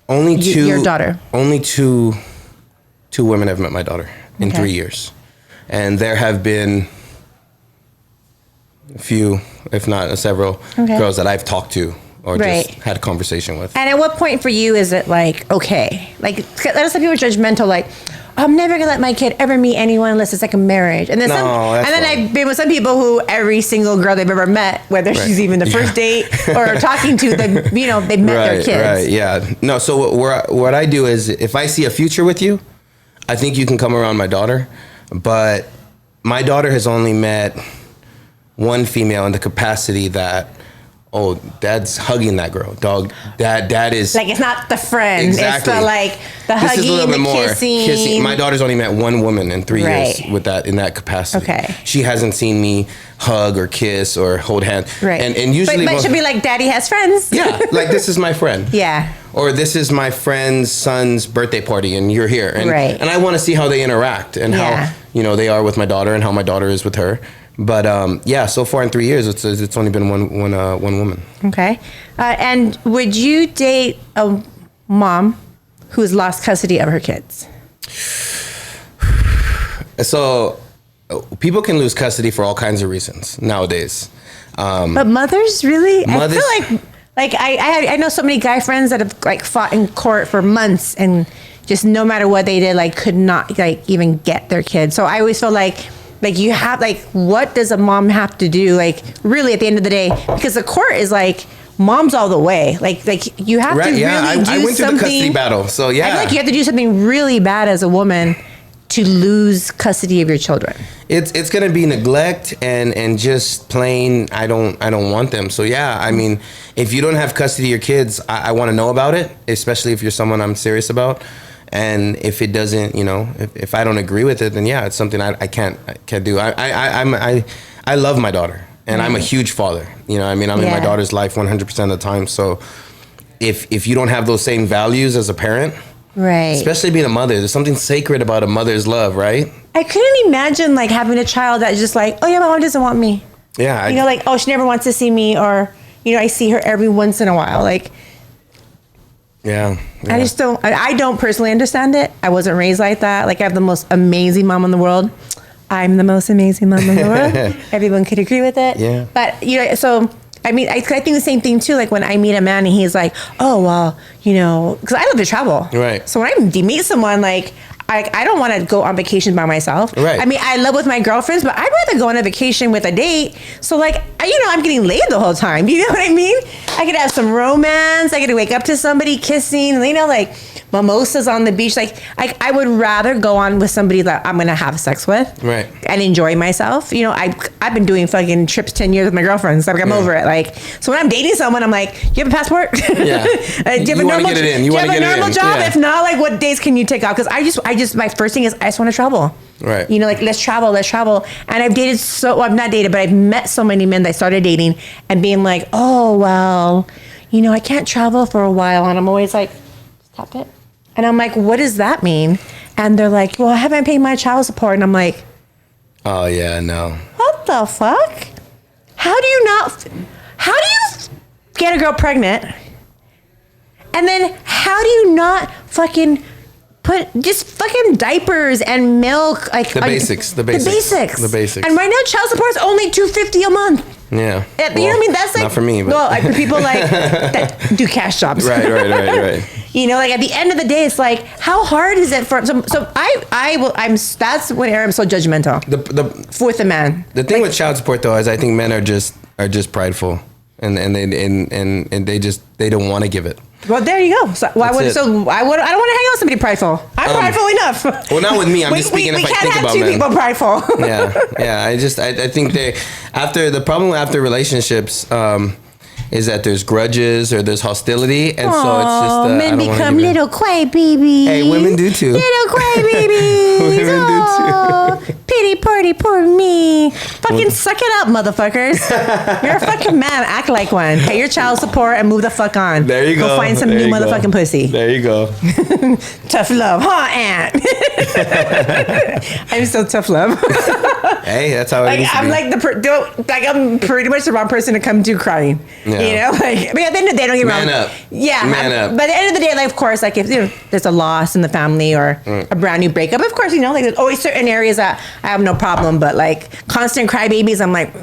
Only two. Your daughter. Only two women have met my daughter in 3 years, and there have been a few, if not several, girls that I've talked to. Or just had a conversation with. And at what point for you is it like, okay? Like, some people are judgmental, like, I'm never gonna let my kid ever meet anyone unless it's like a marriage. And then I've been with some people who every single girl they've ever met, whether she's even the first date or talking to, they've met their kids. Right, yeah. No, so what I do is if I see a future with you, I think you can come around my daughter. But my daughter has only met one female in the capacity that, oh, dad's hugging that girl. Dog, dad is... Like, it's not the friend. Exactly. It's the hugging, the kissing. My daughter's only met one woman in 3 years with that, in that capacity. Okay. She hasn't seen me hug or kiss or hold hands. Right. And usually... But she'll be like, Daddy has friends. Yeah, like, this is my friend. Yeah. Or this is my friend's son's birthday party and you're here. And, and I want to see how they interact and how, they are with my daughter and how my daughter is with her. But so far in 3 years, it's only been one woman. Okay. And would you date a mom who's lost custody of her kids? So people can lose custody for all kinds of reasons nowadays. But mothers, really? I feel like I know so many guy friends that have like fought in court for months and just no matter what they did, like could not like even get their kids. So I always feel like you have, like, what does a mom have to do, like, really at the end of the day? Because the court is, like, mom's all the way. Like you have to really do something. I went through the custody battle, so yeah. I feel like you have to do something really bad as a woman to lose custody of your children. It's gonna be neglect and just plain, I don't want them. So yeah, I mean, if you don't have custody of your kids, I want to know about it, especially if you're someone I'm serious about. And if it doesn't, if I don't agree with it, then yeah, it's something I can't do. I love my daughter, and I'm a huge father. I'm in my daughter's life 100% of the time. So if you don't have those same values as a parent, right, especially being a mother, there's something sacred about a mother's love, right? I couldn't imagine like having a child that's just like, oh yeah, my mom doesn't want me. Yeah, like, oh, she never wants to see me, or I see her every once in a while, like. Yeah. I don't personally understand it. I wasn't raised like that. Like, I have the most amazing mom in the world. I'm the most amazing mom in the world. Everyone could agree with it. Yeah. But, so, I mean, I think the same thing too. Like when I meet a man and he's like, oh, well, because I love to travel. Right. So when I meet someone, like, I don't want to go on vacation by myself. Right. I mean, I love with my girlfriends, but I'd rather go on a vacation with a date. So like, I'm getting laid the whole time. You know what I mean? I could have some romance. I could wake up to somebody kissing, like, mimosas on the beach. Like I would rather go on with somebody that I'm gonna have sex with, Right. and enjoy myself. You know, I've been doing fucking trips 10 years with my girlfriends. Like I'm over it. Like so when I'm dating someone, I'm like, you have a passport? Yeah. Do you have a normal? Get it in. Do you have a normal job? Yeah. If not, like what days can you take off? Because I just my first thing is I just want to travel. Right. You know, like let's travel. And I've dated well, I've not dated, but I've met so many men that I started dating and being like, oh well, you know, I can't travel for a while, and I'm always like, stop it. And I'm like, what does that mean? And they're like, well, I haven't paid my child support, and I'm like, Oh yeah, no. what the fuck? How do you get a girl pregnant? And then how do you not fucking put just fucking diapers and milk, like The basics. The basics. And right now, child support's only $250 a month. Yeah. You know what I mean? That's like not for me. But. Well, like for people like that do cash jobs. Right. You know, like at the end of the day, it's like how hard is it for? So I'm that's when I'm so judgmental. With a man. The thing with child support though is I think men are just prideful, and they don't want to give it. Well, there you go. So I don't want to hang out with somebody prideful. I'm prideful enough. Well, not with me. I'm just speaking if I think about men. We can't have two people prideful. Yeah. I think the problem after relationships is that there's grudges or there's hostility, and so it's just men become little cry babies. Hey, women do too. Little cry babies. Women do too. Pity party, poor me. Fucking suck it up, motherfuckers. You're a fucking man. Act like one. Pay your child support and move the fuck on. There you go. Go find some new motherfucking pussy. There you go. Tough love, huh, Aunt? I'm so tough love. Hey, that's how it is. I'm like I'm pretty much the wrong person to come to crying. Yeah. You know, like I mean, at the end of the day, don't get me wrong. Man up. Yeah, Man up. But at the end of the day, like of course, like if there's a loss in the family or a brand new breakup, of course, you know, like there's always certain areas that I have no problem. But like constant crybabies, I'm like,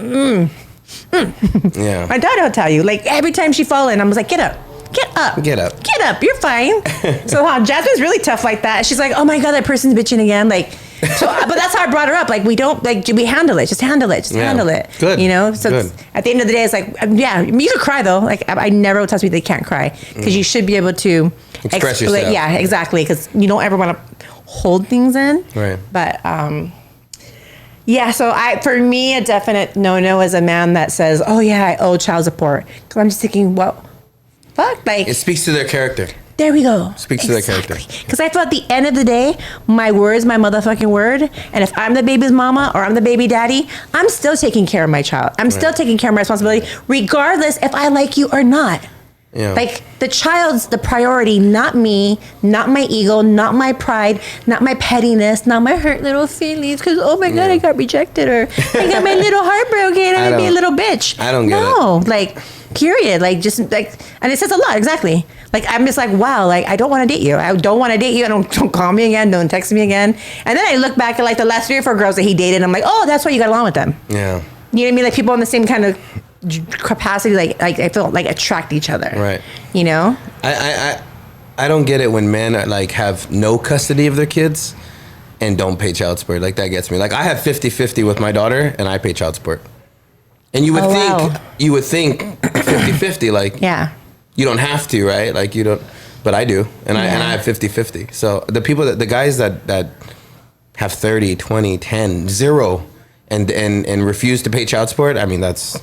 Yeah. My daughter will tell you, like every time she fall in, I'm just like, get up. Get up. Get up. Get up. You're fine. So Jasmine's really tough like that. She's like, oh my God, that person's bitching again. Like, so, but that's how I brought her up. Like, we don't, like, we handle it. Just handle it. Just handle it. Good. You know? So it's, at the end of the day, it's like, yeah, you could cry though. Like, I never will tell people they can't cry because you should be able to express yourself. Yeah, exactly. Because you don't ever want to hold things in. Right. But, yeah, so for me, a definite no-no is a man that says, oh yeah, I owe child support. Because I'm just thinking, well, fuck, like. It speaks to their character. There we go. Speaks to their character. Because I feel at the end of the day, my word is my motherfucking word. And if I'm the baby's mama or I'm the baby daddy, I'm still taking care of my child. I'm still taking care of my responsibility, regardless if I like you or not. Yeah. Like the child's the priority, not me, not my ego, not my pride, not my pettiness, not my hurt little feelings. Because oh my God, I got rejected or I got my little heart broken. I'm gonna be a little bitch. I don't get it. No, like period. Like just like, and it says a lot. Exactly. Like I'm just like, wow. Like I don't want to date you. I don't want to date you. Don't call me again. Don't text me again. And then I look back at like the last 3 or 4 girls that he dated. And I'm like, oh, that's why you got along with them. Yeah. You know what I mean? Like people in the same kind of capacity, like I feel like attract each other. Right. You know? I don't get it when men are, like have no custody of their kids and don't pay child support. Like that gets me. Like I have 50-50 with my daughter and I pay child support. And you would think 50-50, like yeah. You don't have to, right? Like you don't, but I do. And I have 50-50. So the guys that have 30, 20, 10, 0 and refuse to pay child support, I mean it's a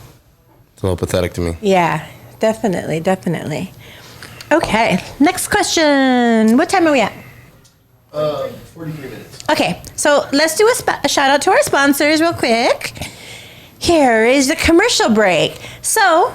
little pathetic to me. Yeah, definitely. Okay, next question. What time are we at? 43 minutes. Okay, so let's do a shout out to our sponsors real quick. Here is the commercial break. So,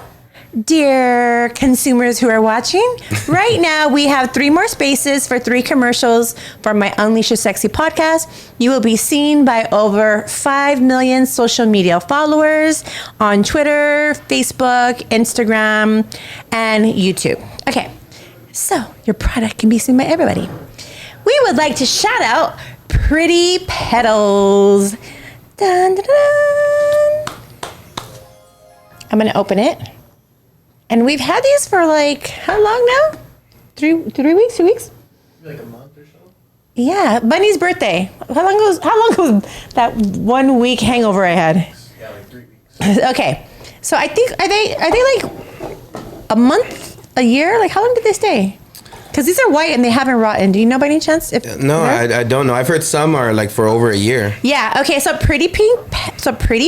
dear consumers who are watching, right now we have 3 more spaces for 3 commercials for my Unleash Your Sexy podcast. You will be seen by over 5 million social media followers on Twitter, Facebook, Instagram, and YouTube. Okay, so your product can be seen by everybody. We would like to shout out Pretti Petals. Dun, dun, dun. I'm going to open it. And we've had these for like, how long now? 3 weeks, 2 weeks? Like a month or so? Yeah, Bunny's birthday. How long was that 1 week hangover I had? Yeah, like 3 weeks. Okay. So I think, are they like a month, a year? Like how long did they stay? Because these are white and they haven't rotten. Do you know by any chance? No, I don't know. I've heard some are like for over a year. Yeah. Okay. So Pretti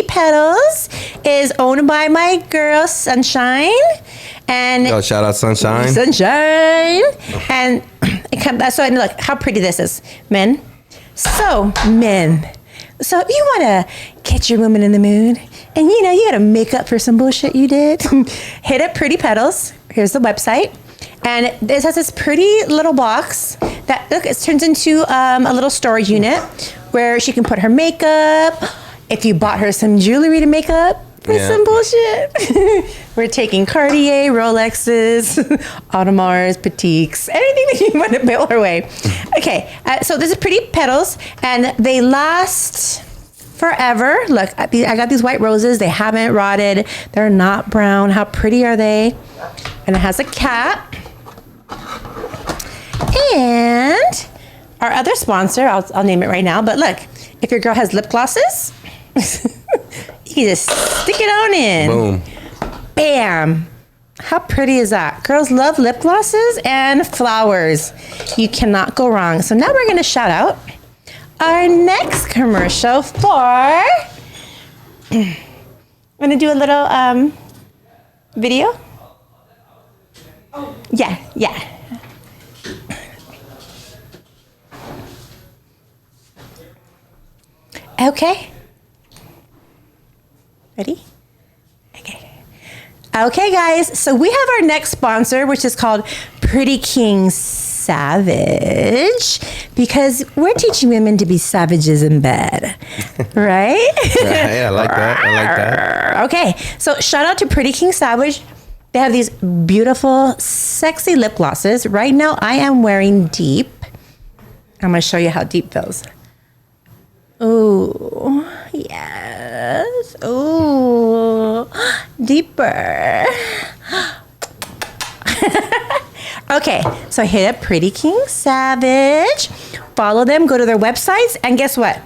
Petals is owned by my girl Sunshine, and Shout out Sunshine. Sunshine, and it comes. So look how pretty this is, men. So men. So you want to get your woman in the mood, and you got to make up for some bullshit you did. Hit up Pretti Petals. Here's the website. And this has this pretty little box that, look, it turns into a little storage unit where she can put her makeup. If you bought her some jewelry to make up for some bullshit. We're taking Cartier, Rolexes, Audemars, Petites, anything that you want to bill her way. Okay, so this is Pretti Petals, and they last forever. Look, I got these white roses. They haven't rotted. They're not brown. How pretty are they? And it has a cat. And our other sponsor, I'll name it right now, but look, if your girl has lip glosses, you can just stick it on in. Boom. Bam. How pretty is that? Girls love lip glosses and flowers. You cannot go wrong. So now we're going to shout out our next commercial for... I'm going to do a little video. Yeah. Okay. Ready? Okay, guys. So we have our next sponsor, which is called Pretti King Savage, because we're teaching women to be savages in bed, right? Right, I like that. Okay, so shout out to Pretti King Savage. They have these beautiful, sexy lip glosses. Right now, I am wearing Deep. I'm going to show you how Deep feels. Oh, yes. Oh, deeper. Okay, so hit up Pretti King Savage. Follow them, go to their websites, and guess what?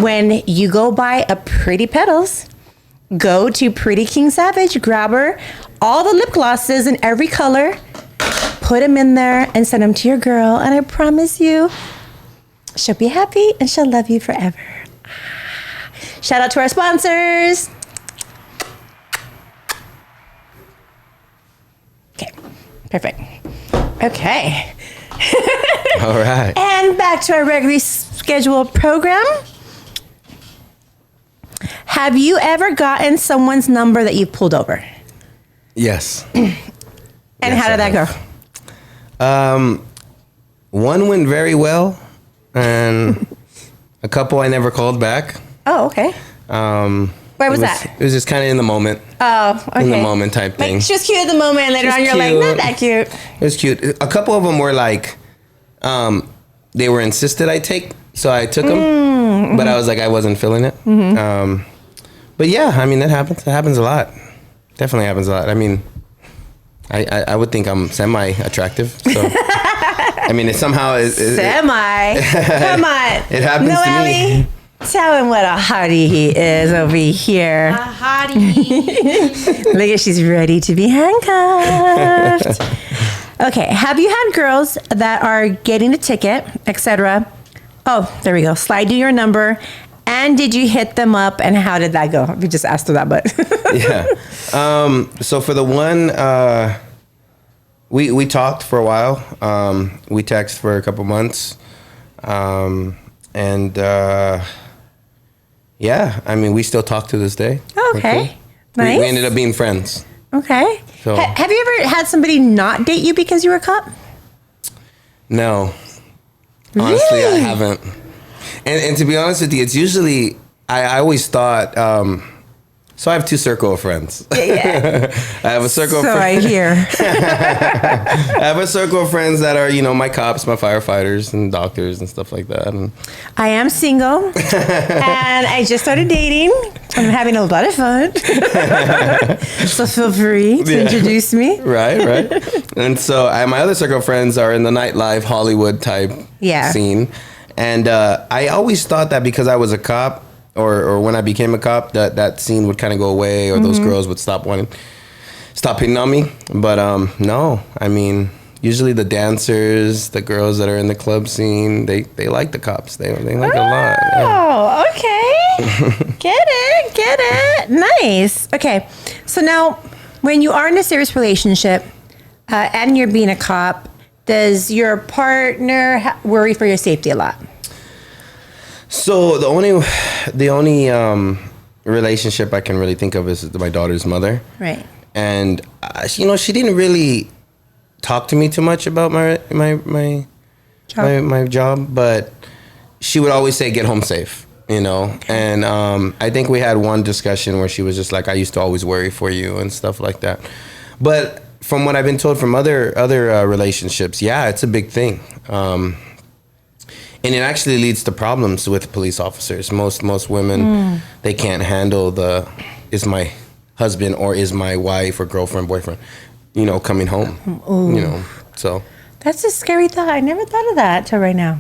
When you go buy a Pretti Petals, go to Pretti King Savage, grab her all the lip glosses in every color, put them in there, and send them to your girl. And I promise you, she'll be happy and she'll love you forever. Shout out to our sponsors. Okay, perfect. Okay. All right. And back to our regularly scheduled program. Have you ever gotten someone's number that you pulled over? Yes. And how did that go? One went very well, and a couple I never called back. Oh, okay. Where was that? It was just kind of in the moment. Oh, okay. In the moment type thing. Like, she was cute at the moment, and later on you're like, not that cute. It was cute. A couple of them were like, they were insisted I take, so I took them. Mm-hmm. But I was like, I wasn't feeling it. Mm-hmm. But yeah, I mean, that happens. It happens a lot. Definitely happens a lot. I mean, I would think I'm semi-attractive, so... I mean, it somehow is... Semi? Come on. It happens to me. Tell him what a hottie he is over here. A hottie. Look at, she's ready to be handcuffed. Okay, have you had girls that are getting a ticket, etc.? Oh, there we go. Slide you your number. And did you hit them up, and how did that go? We just asked her that, but... Yeah. So for the one... We talked for a while. We texted for a couple months. Yeah, I mean, we still talk to this day. Okay. Nice. We ended up being friends. Okay. So, have you ever had somebody not date you because you were a cop? No. Honestly, I haven't. And to be honest with you, it's usually, I always thought... So I have two circle of friends. Yeah. I have a circle of friends. friends. So I hear. I have a circle of friends that are, my cops, my firefighters, and doctors and stuff like that. And I am single, and I just started dating. I'm having a lot of fun. So feel free to introduce me. Right. And so my other circle of friends are in the nightlife, Hollywood type scene. And I always thought that because I was a cop, or when I became a cop, that scene would kind of go away, or those girls would stop hitting on me. But no, I mean, usually the dancers, the girls that are in the club scene, they like the cops. They like it a lot. Yeah. Oh, okay. Get it. Nice. Okay. So now, when you are in a serious relationship and you're being a cop, does your partner worry for your safety a lot? So the only relationship I can really think of is my daughter's mother. Right. And she didn't really talk to me too much about my job, but she would always say, "Get home safe," And I think we had one discussion where she was just like, "I used to always worry for you" and stuff like that. But from what I've been told from other relationships, yeah, it's a big thing. And it actually leads to problems with police officers. Most women, they can't handle is my husband or is my wife or girlfriend, boyfriend, coming home. Ooh. So. That's a scary thought. I never thought of that till right now.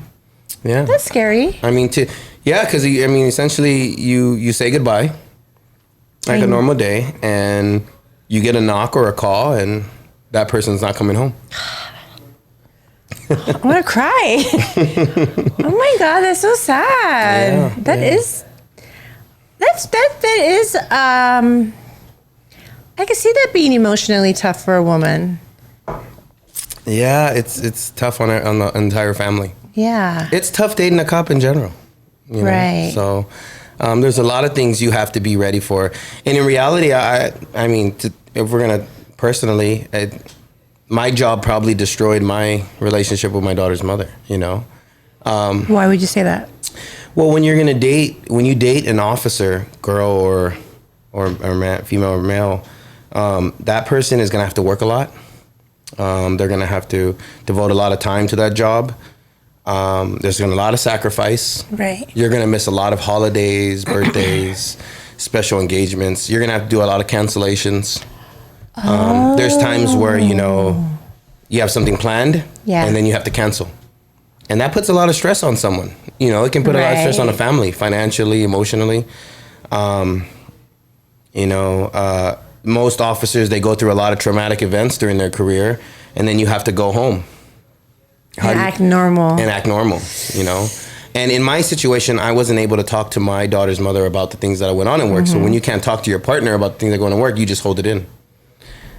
Yeah. That's scary. I mean, because essentially you say goodbye like a normal day, and you get a knock or a call, and that person's not coming home. I'm gonna cry. Oh my God, that's so sad. Yeah, that is. I can see that being emotionally tough for a woman. Yeah, it's tough on the entire family. Yeah. It's tough dating a cop in general. Right. So there's a lot of things you have to be ready for. And in reality, if we're going to personally, my job probably destroyed my relationship with my daughter's mother, Why would you say that? Well, when you date an officer, girl or man, female or male, that person is going to have to work a lot. They're going to have to devote a lot of time to that job. There's going to be a lot of sacrifice. Right. You're going to miss a lot of holidays, birthdays, special engagements. You're going to have to do a lot of cancellations. There's times where, you have something planned and then you have to cancel. And that puts a lot of stress on someone. It can put a lot of stress on a family, financially, emotionally. Most officers, they go through a lot of traumatic events during their career, and then you have to go home. Act normal. And in my situation, I wasn't able to talk to my daughter's mother about the things that went on in work. So when you can't talk to your partner about the things that go on in work, you just hold it in.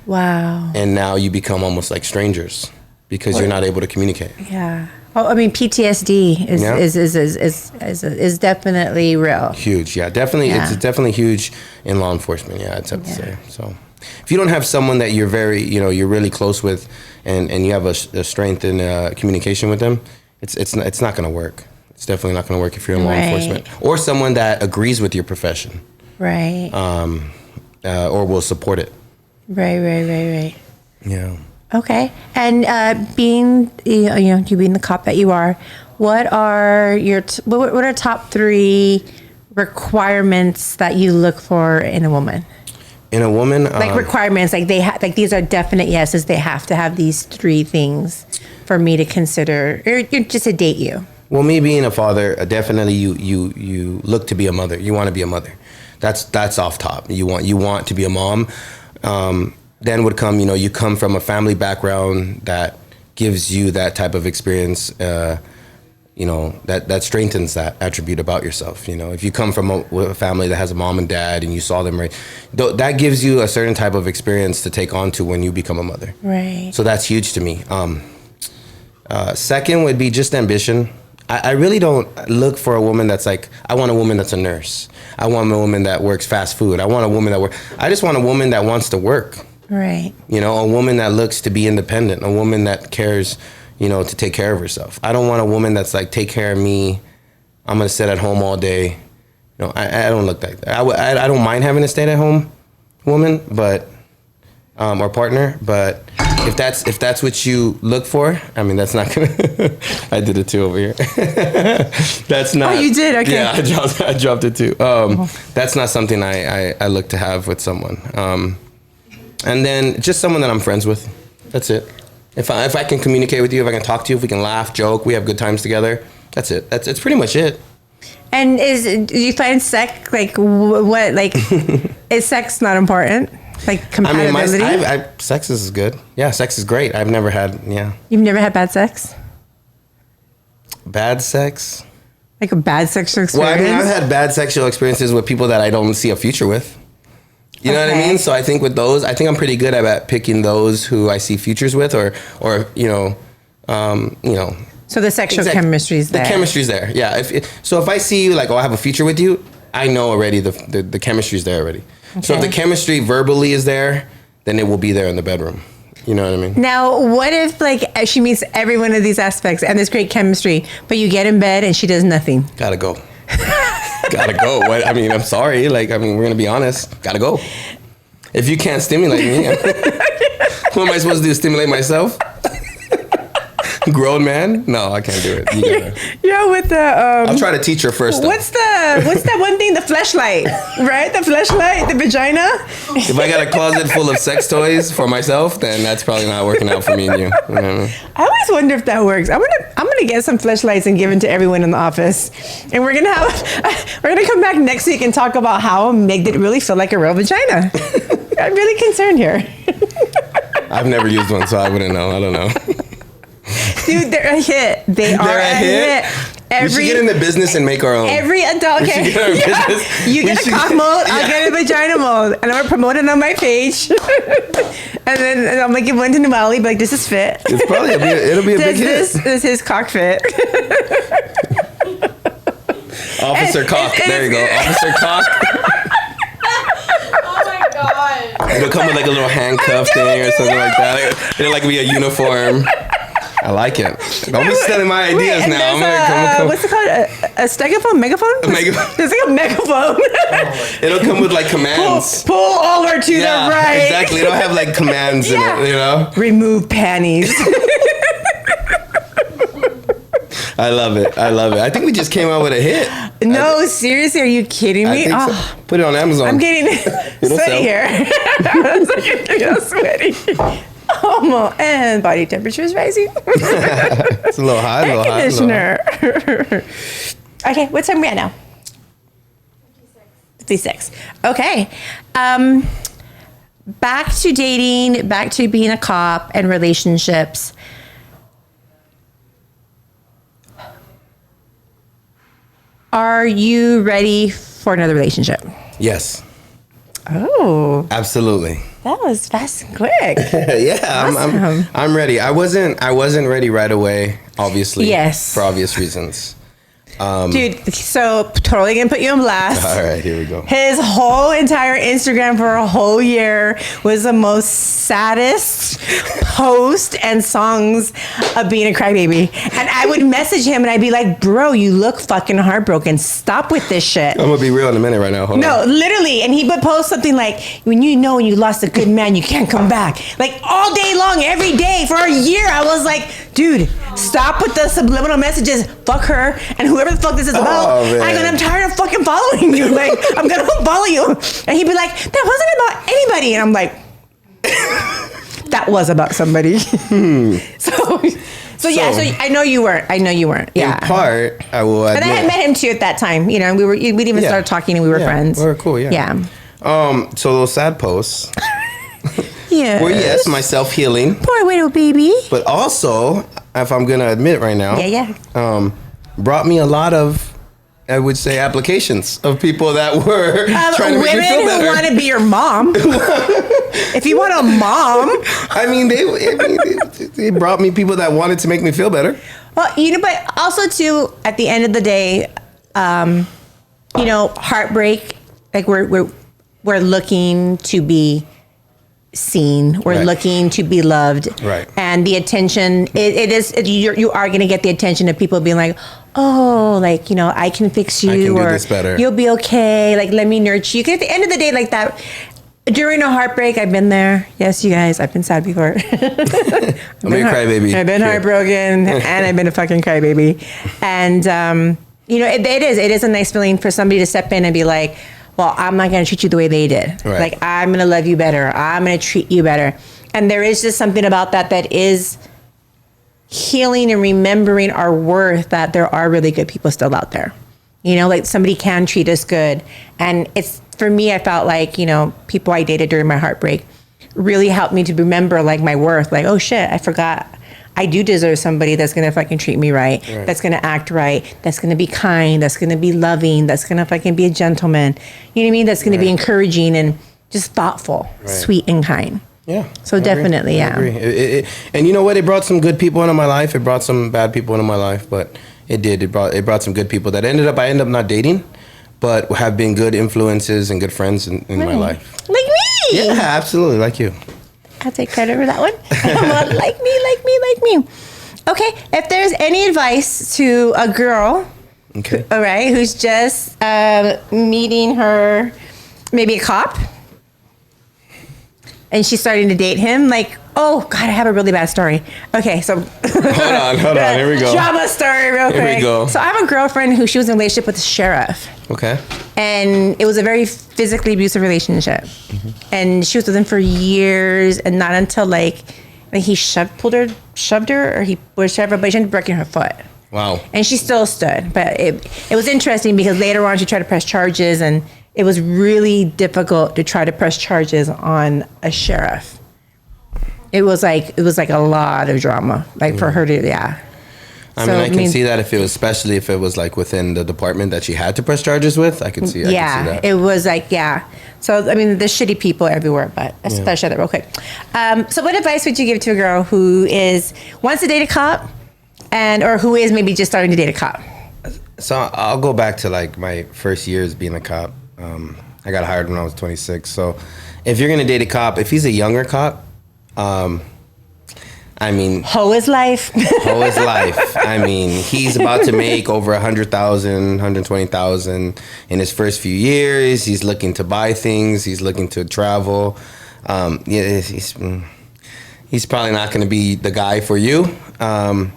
Wow. And now you become almost like strangers because you're not able to communicate. Yeah. Oh, I mean, PTSD is definitely real. Huge, yeah, definitely. Yeah. It's definitely huge in law enforcement. Yeah, I'd have to say. So, if you don't have someone that you're you're really close with, and you have a strength in communication with them, it's not going to work. It's definitely not going to work if you're in law enforcement or someone that agrees with your profession, right? Or will support it. Right. Yeah. Okay, and being you being the cop that you are, what are your what are top 3 requirements that you look for in a woman? In a woman, like requirements, like these are definite yeses. They have to have these 3 things for me to consider, or just to date you. Well, me being a father, definitely you look to be a mother. You want to be a mother. That's off top. You want to be a mom. Then would come, you come from a family background that gives you that type of experience, that strengthens that attribute about yourself. If you come from a family that has a mom and dad and you saw them that gives you a certain type of experience to take on to when you become a mother. Right. So that's huge to me. Second would be just ambition. I really don't look for a woman that's like, I want a woman that's a nurse. I want a woman that works fast food. I want a woman I just want a woman that wants to work. Right. A woman that looks to be independent, a woman that cares, to take care of herself. I don't want a woman that's like, take care of me. I'm going to sit at home all day. I don't look like that. I don't mind having a stay-at-home woman, but, or partner, but if that's what you look for, I mean, that's not going to, I did it too over here. That's not. Oh, you did? Okay. Yeah, I dropped it too. That's not something I look to have with someone. And then just someone that I'm friends with. That's it. If I can communicate with you, if I can talk to you, if we can laugh, joke, we have good times together. That's it. It's pretty much it. And do you find sex is sex not important? Like I mean, compatibility? sex is good. Yeah, sex is great. I've never had, You've never had bad sex? bad sex. Like a bad sexual experience? Well, I mean, I've had bad sexual experiences with people that I don't see a future with. You know what I mean? So I think with those, I think I'm pretty good at picking those who I see futures with, or So the sexual chemistry's there. The chemistry's there. Yeah. So if I see you like, oh, I have a future with you, I know already the chemistry's there already. So if the chemistry verbally is there, then it will be there in the bedroom. You know what I mean? Now, what if like she meets every one of these aspects and there's great chemistry, but you get in bed and she does nothing? Gotta go. Gotta go. What? I mean, I'm sorry. Like, I mean, we're gonna be honest. Gotta go. If you can't stimulate me, what am I supposed to do? Stimulate myself? Grown man? No, I can't do it. You gotta. Yeah, with the I'll try to teach her first. Though. What's that one thing? The fleshlight, right? The fleshlight, the vagina. If I got a closet full of sex toys for myself, then that's probably not working out for me and you. You know what I mean? I always wonder if that works. I'm gonna get some fleshlights and give them to everyone in the office, and we're gonna come back next week and talk about how make it really feel like a real vagina. I'm really concerned here. I've never used one, so I wouldn't know. I don't know. Dude, they're a hit. They're a hit. We should get in the business and make our own. Every adult, okay. You get a cock mold, I'll get a vagina mold. And I'm going to promote it on my page. And then I'm going to give one to Numali, like, this is fit. It's probably, it'll be a big hit. Does his cock fit? Officer Cock. There you go. Officer Cock. Oh my god. It'll come with like a little handcuff thing or something like that. It'll like be a uniform. I like it. Don't be stealing my ideas now. I'm gonna come. What's it called? A stegaphone? Megaphone? A megaphone. It's like a megaphone. It'll come with like commands. Pull over to the right. Exactly. It'll have like commands in it, you know? Remove panties. I love it. I love it. I think we just came out with a hit. No, seriously, are you kidding me? I think so. Put it on Amazon. I'm getting sweaty here. I'm sweaty. And body temperature is rising. It's a little hot. Air conditioner. Okay, what time are we at now? 56. Okay. Back to dating, back to being a cop and relationships. Are you ready for another relationship? Yes. Oh. Absolutely. That was fast and quick. Yeah, awesome. I'm ready. I wasn't ready right away, obviously. Yes. For obvious reasons. Dude, so totally gonna put you on blast. All right, here we go. His whole entire Instagram for a whole year was the most saddest post and songs of being a crybaby. And I would message him and I'd be like, bro, you look fucking heartbroken. Stop with this shit. I'm gonna be real in a minute right now. Hold on. Literally. And he would post something like, when you lost a good man, you can't come back. Like all day long, every day for a year. I was like, dude, stop with the subliminal messages. Fuck her and whoever the fuck this is about. Oh, I'm tired of fucking following you. Like, I'm gonna follow you. And he'd be like, that wasn't about anybody. And I'm like, that was about somebody. So yeah, so I know you weren't. Yeah. In part, I will admit. And I had met him too at that time. You know, we'd even started talking and we were friends. We were cool, yeah. Yeah. So those sad posts. Yeah. Well, yes, my self-healing. Poor widow baby. But also, if I'm gonna admit right now. Yeah. Brought me a lot of, I would say, applications of people that were trying to make me feel better. Women who want to be your mom. If you want a mom. I mean, they brought me people that wanted to make me feel better. Well, but also too, at the end of the day, heartbreak. Like we're looking to be seen. We're looking to be loved. Right. And the attention, you are going to get the attention of people being like, oh, like, I can fix you. I can do or this better. You'll be okay. Like, let me nurture you. Because at the end of the day, like that, during a heartbreak, I've been there. Yes, you guys, I've been sad before. I'm a crybaby. I've been heartbroken and I've been a fucking crybaby. And, it is a nice feeling for somebody to step in and be like, well, I'm not going to treat you the way they did. Right. Like, I'm going to love you better. I'm going to treat you better. And there is just something about that is healing and remembering our worth, that there are really good people still out there. Like somebody can treat us good. And it's, for me, I felt like, people I dated during my heartbreak really helped me to remember like my worth. Like, oh shit, I forgot. I do deserve somebody that's gonna fucking treat me right, that's gonna act right, that's gonna be kind, that's gonna be loving, that's gonna fucking be a gentleman. You know what I mean? That's gonna be encouraging and just thoughtful, sweet and kind. Yeah. So definitely, I agree. And you know what? It brought some good people into my life. It brought some bad people into my life, but it did. It brought some good people that I ended up not dating, but have been good influences and good friends in my life. Like me. Yeah, absolutely, like you. I'll take credit for that one. Like me. Okay, if there's any advice to a girl, all right, who's just meeting her, maybe a cop, and she's starting to date him, like, oh God, I have a really bad story. Okay, so hold on, here we go. Drama story, real quick. Here we go. So I have a girlfriend who she was in a relationship with a sheriff. Okay. And it was a very physically abusive relationship. And she was with him for years, and not until like he shoved her, or he pushed her, but she ended up breaking her foot. Wow. And she still stood. But it was interesting because later on she tried to press charges, and it was really difficult to try to press charges on a sheriff. It was like a lot of drama, like for her to, I mean, I can see that especially if it was like within the department that she had to press charges with, I could see that. It was like, So, I mean, there's shitty people everywhere, but especially that real quick. So what advice would you give to a girl who wants to date a cop or who is maybe just starting to date a cop? So I'll go back to like my first years being a cop. I got hired when I was 26. So if you're going to date a cop, if he's a younger cop, I mean, hoe is life. Hoe is life. I mean, he's about to make over 100,000, 120,000 in his first few years. He's looking to buy things. He's looking to travel. He's probably not going to be the guy for you. And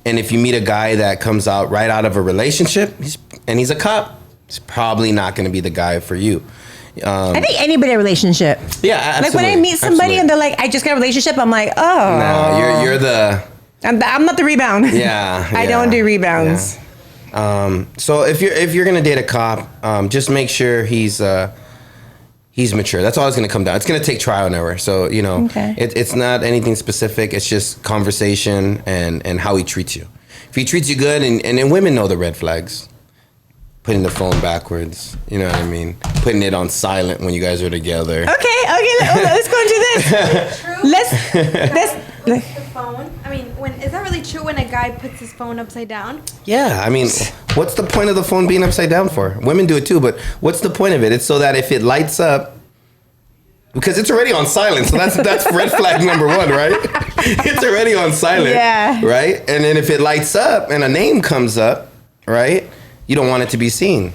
if you meet a guy that comes out right out of a relationship and he's a cop, he's probably not going to be the guy for you. I think anybody in a relationship. Yeah, absolutely. Like when I meet somebody and they're like, I just got a relationship, I'm like, oh. No, you're the... I'm not the rebound. Yeah. I don't do rebounds. Yeah. So if you're gonna date a cop, just make sure he's mature. That's all it's gonna come down. It's gonna take trial and error. So it's not anything specific. It's just conversation and how he treats you. If he treats you good, and then women know the red flags. Putting the phone backwards, you know what I mean? Putting it on silent when you guys are together. Okay, let's go into this. Let's the phone. I mean, is that really true when a guy puts his phone upside down? Yeah, I mean, what's the point of the phone being upside down for? Women do it too, but what's the point of it? It's so that if it lights up, because it's already on silent, so that's red flag number one, right? It's already on silent, right? And then if it lights up and a name comes up, right? You don't want it to be seen.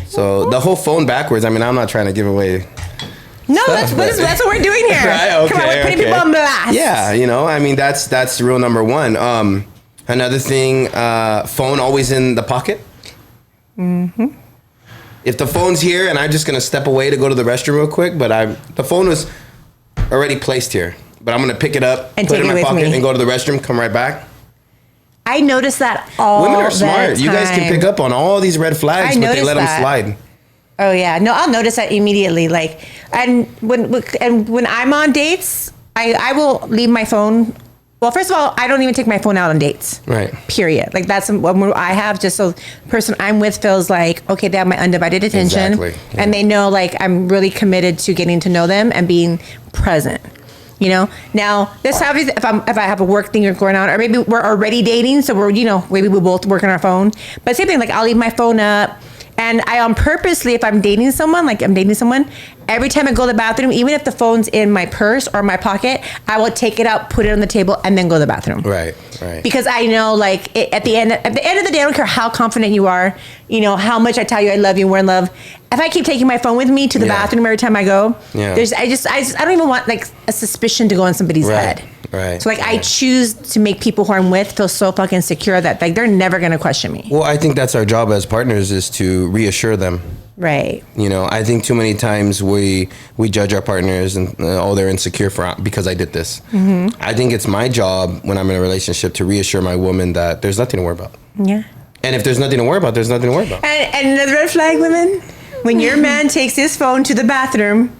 So the whole phone backwards, I mean, I'm not trying to give away. No, that's what we're doing here. Right, okay, come on, we're putting people on blast. Yeah, I mean, that's rule number one. Another thing, phone always in the pocket. Mm-hmm. If the phone's here and I'm just going to step away to go to the restroom real quick, but the phone was already placed here, but I'm going to pick it up, and put it in my pocket and go to the restroom, come right back. I notice that all the time. Women are smart. You guys can pick up on all these red flags, but they let them slide. Oh yeah, no, I'll notice that immediately. Like, and when I'm on dates, I will leave my phone. Well, first of all, I don't even take my phone out on dates. Right. Period. Like that's what I have, just so the person I'm with feels like, okay, they have my undivided attention, and they know like I'm really committed to getting to know them and being present. Now this obviously if I have a work thing going on, or maybe we're already dating, so we're maybe we both work on our phone. But same thing, like I'll leave my phone up, and I purposely, if I'm dating someone, every time I go to the bathroom, even if the phone's in my purse or my pocket, I will take it out, put it on the table, and then go to the bathroom. Right. Because I know, like at the end of the day, I don't care how confident you are, how much I tell you I love you, we're in love. If I keep taking my phone with me to the bathroom every time I go, I don't even want like a suspicion to go in somebody's head. Right. So I choose to make people who I'm with feel so fucking secure that like they're never gonna question me. Well, I think that's our job as partners, is to reassure them. Right. I think too many times we judge our partners and they're insecure because I did this. Mm-hmm. I think it's my job when I'm in a relationship to reassure my woman that there's nothing to worry about. Yeah. And if there's nothing to worry about, there's nothing to worry about. And another red flag, women, when your man takes his phone to the bathroom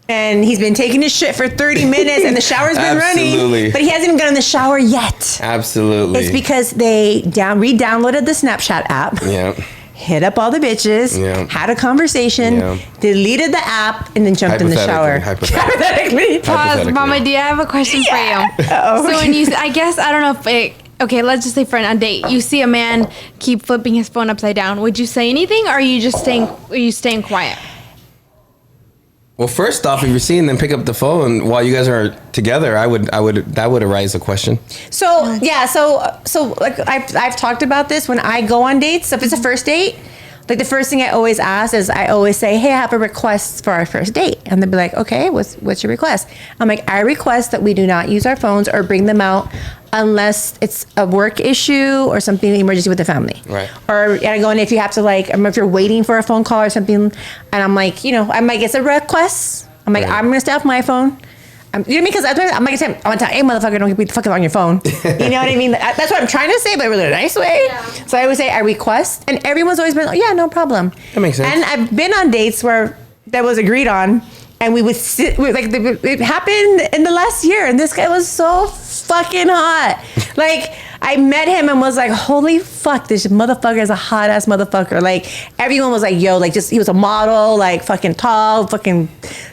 and he's been taking his shit for 30 minutes and the shower's been running, but he hasn't even gotten in the shower yet. Absolutely. It's because they re-downloaded the Snapchat app. Yeah. Hit up all the bitches, had a conversation, deleted the app, and then jumped in the shower. Hypothetically. Pause. Mama, do you have a question for you? So when you, I guess, I don't know if it, okay, let's just say for a date, you see a man keep flipping his phone upside down. Would you say anything, or are you just staying quiet? Well, first off, if you're seeing them pick up the phone while you guys are together, that would arise a question. So like I've talked about this when I go on dates. So if it's a first date, like the first thing I always ask is I always say, hey, I have a request for our first date. And they'll be like, okay, what's your request? I'm like, I request that we do not use our phones or bring them out unless it's a work issue or something emergency with the family. Right. Or I go, and if you have to like, if you're waiting for a phone call or something, and I'm like, I'm like, it's a request. I'm like, I'm gonna stay off my phone. You know what I mean? Because I'm like, I'm gonna tell, hey, motherfucker, don't be fucking on your phone. You know what I mean? That's what I'm trying to say, but really a nice way. Yeah. So I would say I request, and everyone's always been, oh, yeah, no problem. That makes sense. And I've been on dates where that was agreed on, and we would sit, it happened in the last year, and this guy was so fucking hot. Like, I met him and was like, holy fuck, this motherfucker is a hot ass motherfucker. Like, everyone was like, yo, like, just, he was a model, like, fucking tall, fucking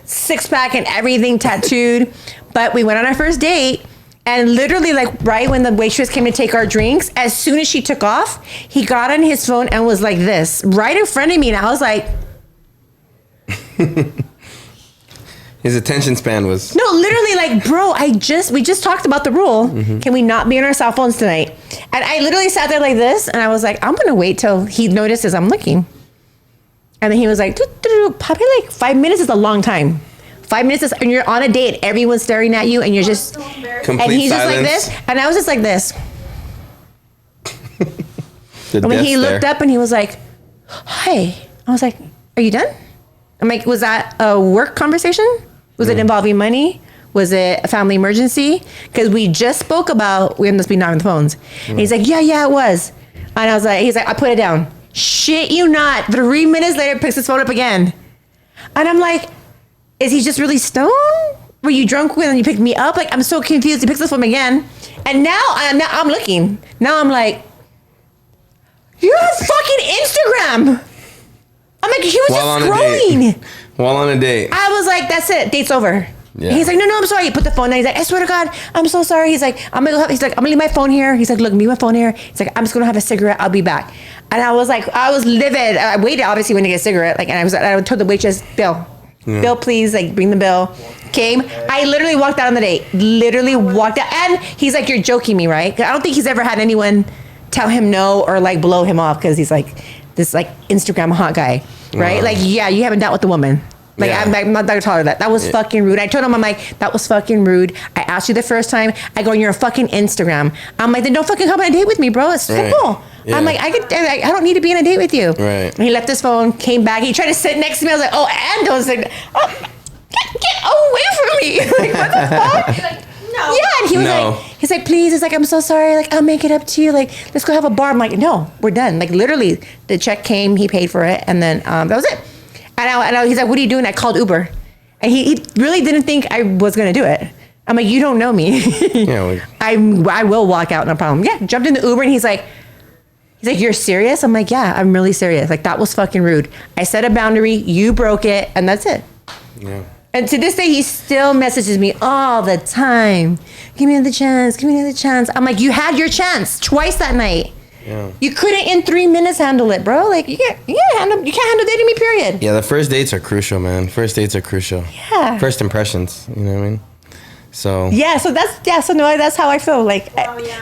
six pack and everything tattooed. But we went on our first date, and literally, like, right when the waitress came to take our drinks, as soon as she took off, he got on his phone and was like this, right in front of me. And I was like, his attention span was... No, literally, like, bro, we just talked about the rule. Mm-hmm. Can we not be on our cell phones tonight? And I literally sat there like this, and I was like, I'm going to wait till he notices I'm looking. And then he was like, probably like 5 minutes is a long time. 5 minutes is, and you're on a date, everyone's staring at you, and you're just... Complete and he's silence. just like this, and I was just like this. And when he looked up, and he was like, hi. I was like, are you done? I'm like, was that a work conversation? Was it involving money? Was it a family emergency? Because we just spoke about we must be not on the phones. And he's like, yeah, it was. And I was like, he's like, I put it down. Shit you not. 3 minutes later, picks his phone up again. And I'm like, is he just really stoned? Were you drunk when you picked me up? Like, I'm so confused. He picks his phone again. And now I'm looking. Now I'm like, you have fucking Instagram. I'm like, he was just scrolling. While on a date. I was like, that's it. Date's over. Yeah. He's like, no, I'm sorry. He put the phone down. He's like, I swear to God, I'm so sorry. He's like, I'm gonna leave my phone here. He's like, look, leave my phone here. He's like, I'm just gonna have a cigarette. I'll be back. And I was like, I was livid. I waited, obviously, when to get a cigarette. Like, and I told the waitress, Bill, please, like, bring the bill. Came. I literally walked out on the date. Literally walked out. And he's like, you're joking me, right? 'Cause I don't think he's ever had anyone tell him no or like blow him off because he's like this like Instagram hot guy, right? Like, yeah, you haven't dealt with the woman. Like, I'm not gonna tolerate that. That was fucking rude. I told him, I'm like, that was fucking rude. I asked you the first time. I go, you're a fucking Instagram. I'm like, then don't fucking come on a date with me, bro. It's simple. Yeah. I'm like, I don't need to be on a date with you. Right. And he left his phone, came back. He tried to sit next to me. I was like, oh, and I was like, oh, get away from me. Like, what the fuck? Like, no. Yeah, and he was he's like, please. He's like, I'm so sorry. Like, I'll make it up to you. Like, let's go have a bar. I'm like, no, we're done. Like, literally, the check came. He paid for it, and then that was it. And he's like, what are you doing? I called Uber. And he really didn't think I was going to do it. I'm like, you don't know me. I will walk out, no problem. Yeah, jumped in the Uber, and he's like, you're serious? I'm like, yeah, I'm really serious. Like, that was fucking rude. I set a boundary, you broke it, and that's it. Yeah. And to this day, he still messages me all the time. Give me another chance, give me another chance. I'm like, you had your chance twice that night. Yeah. You couldn't in 3 minutes handle it, bro. Like, you can't handle dating me, period. Yeah, the first dates are crucial, man. First dates are crucial. Yeah. First impressions, you know what I mean? So. Yeah, so that's how I feel. Like,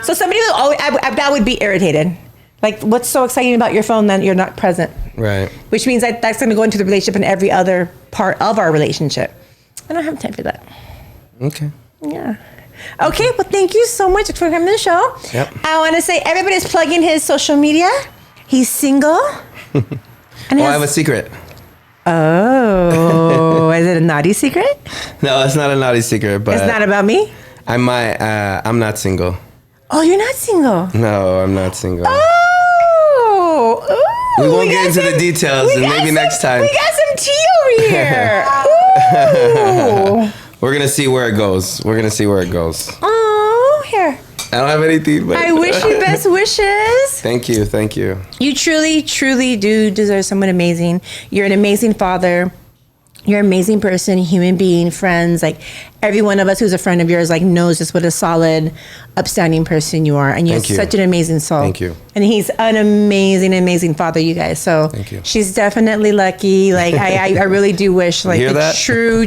so somebody that would be irritated. Like, what's so exciting about your phone that you're not present? Right. Which means that's going to go into the relationship and every other part of our relationship. I don't have time for that. Okay. Yeah. Okay, well, thank you so much for coming to the show. Yep. I want to say everybody's plugging his social media. He's single. And I have a secret. Oh, is it a naughty secret? No, it's not a naughty secret, but... It's not about me? I'm not single. Oh, you're not single? No, I'm not single. Oh! We won't get got into the some- details, we and got maybe some- next time. We got some tea over here. Ooh. We're gonna see where it goes. We're gonna see where it goes. Oh, here. I don't have anything, but I wish you best wishes. Thank you, thank you. You truly, truly do deserve someone amazing. You're an amazing father. You're an amazing person, human being, friends. Like every one of us who's a friend of yours, like knows just what a solid, upstanding person you are, and you're Thank you. such an amazing soul. Thank you. And he's an amazing, amazing father, you guys. So Thank you. she's definitely lucky. Like I really do wish like hear the that? true,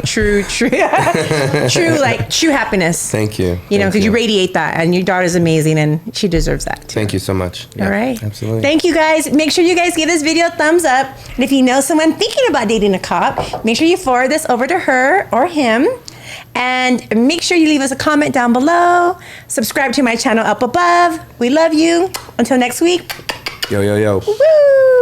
true happiness. Thank you. You know, Thank because you radiate that, and your daughter's amazing, and she deserves that too. Thank you so much. Yeah, All right. Absolutely. Thank you guys. Make sure you guys give this video a thumbs up. And if you know someone thinking about dating a cop, make sure you forward this over to her or him. And make sure you leave us a comment down below. Subscribe to my channel up above. We love you. Until next week. Yo, yo, yo. Woo!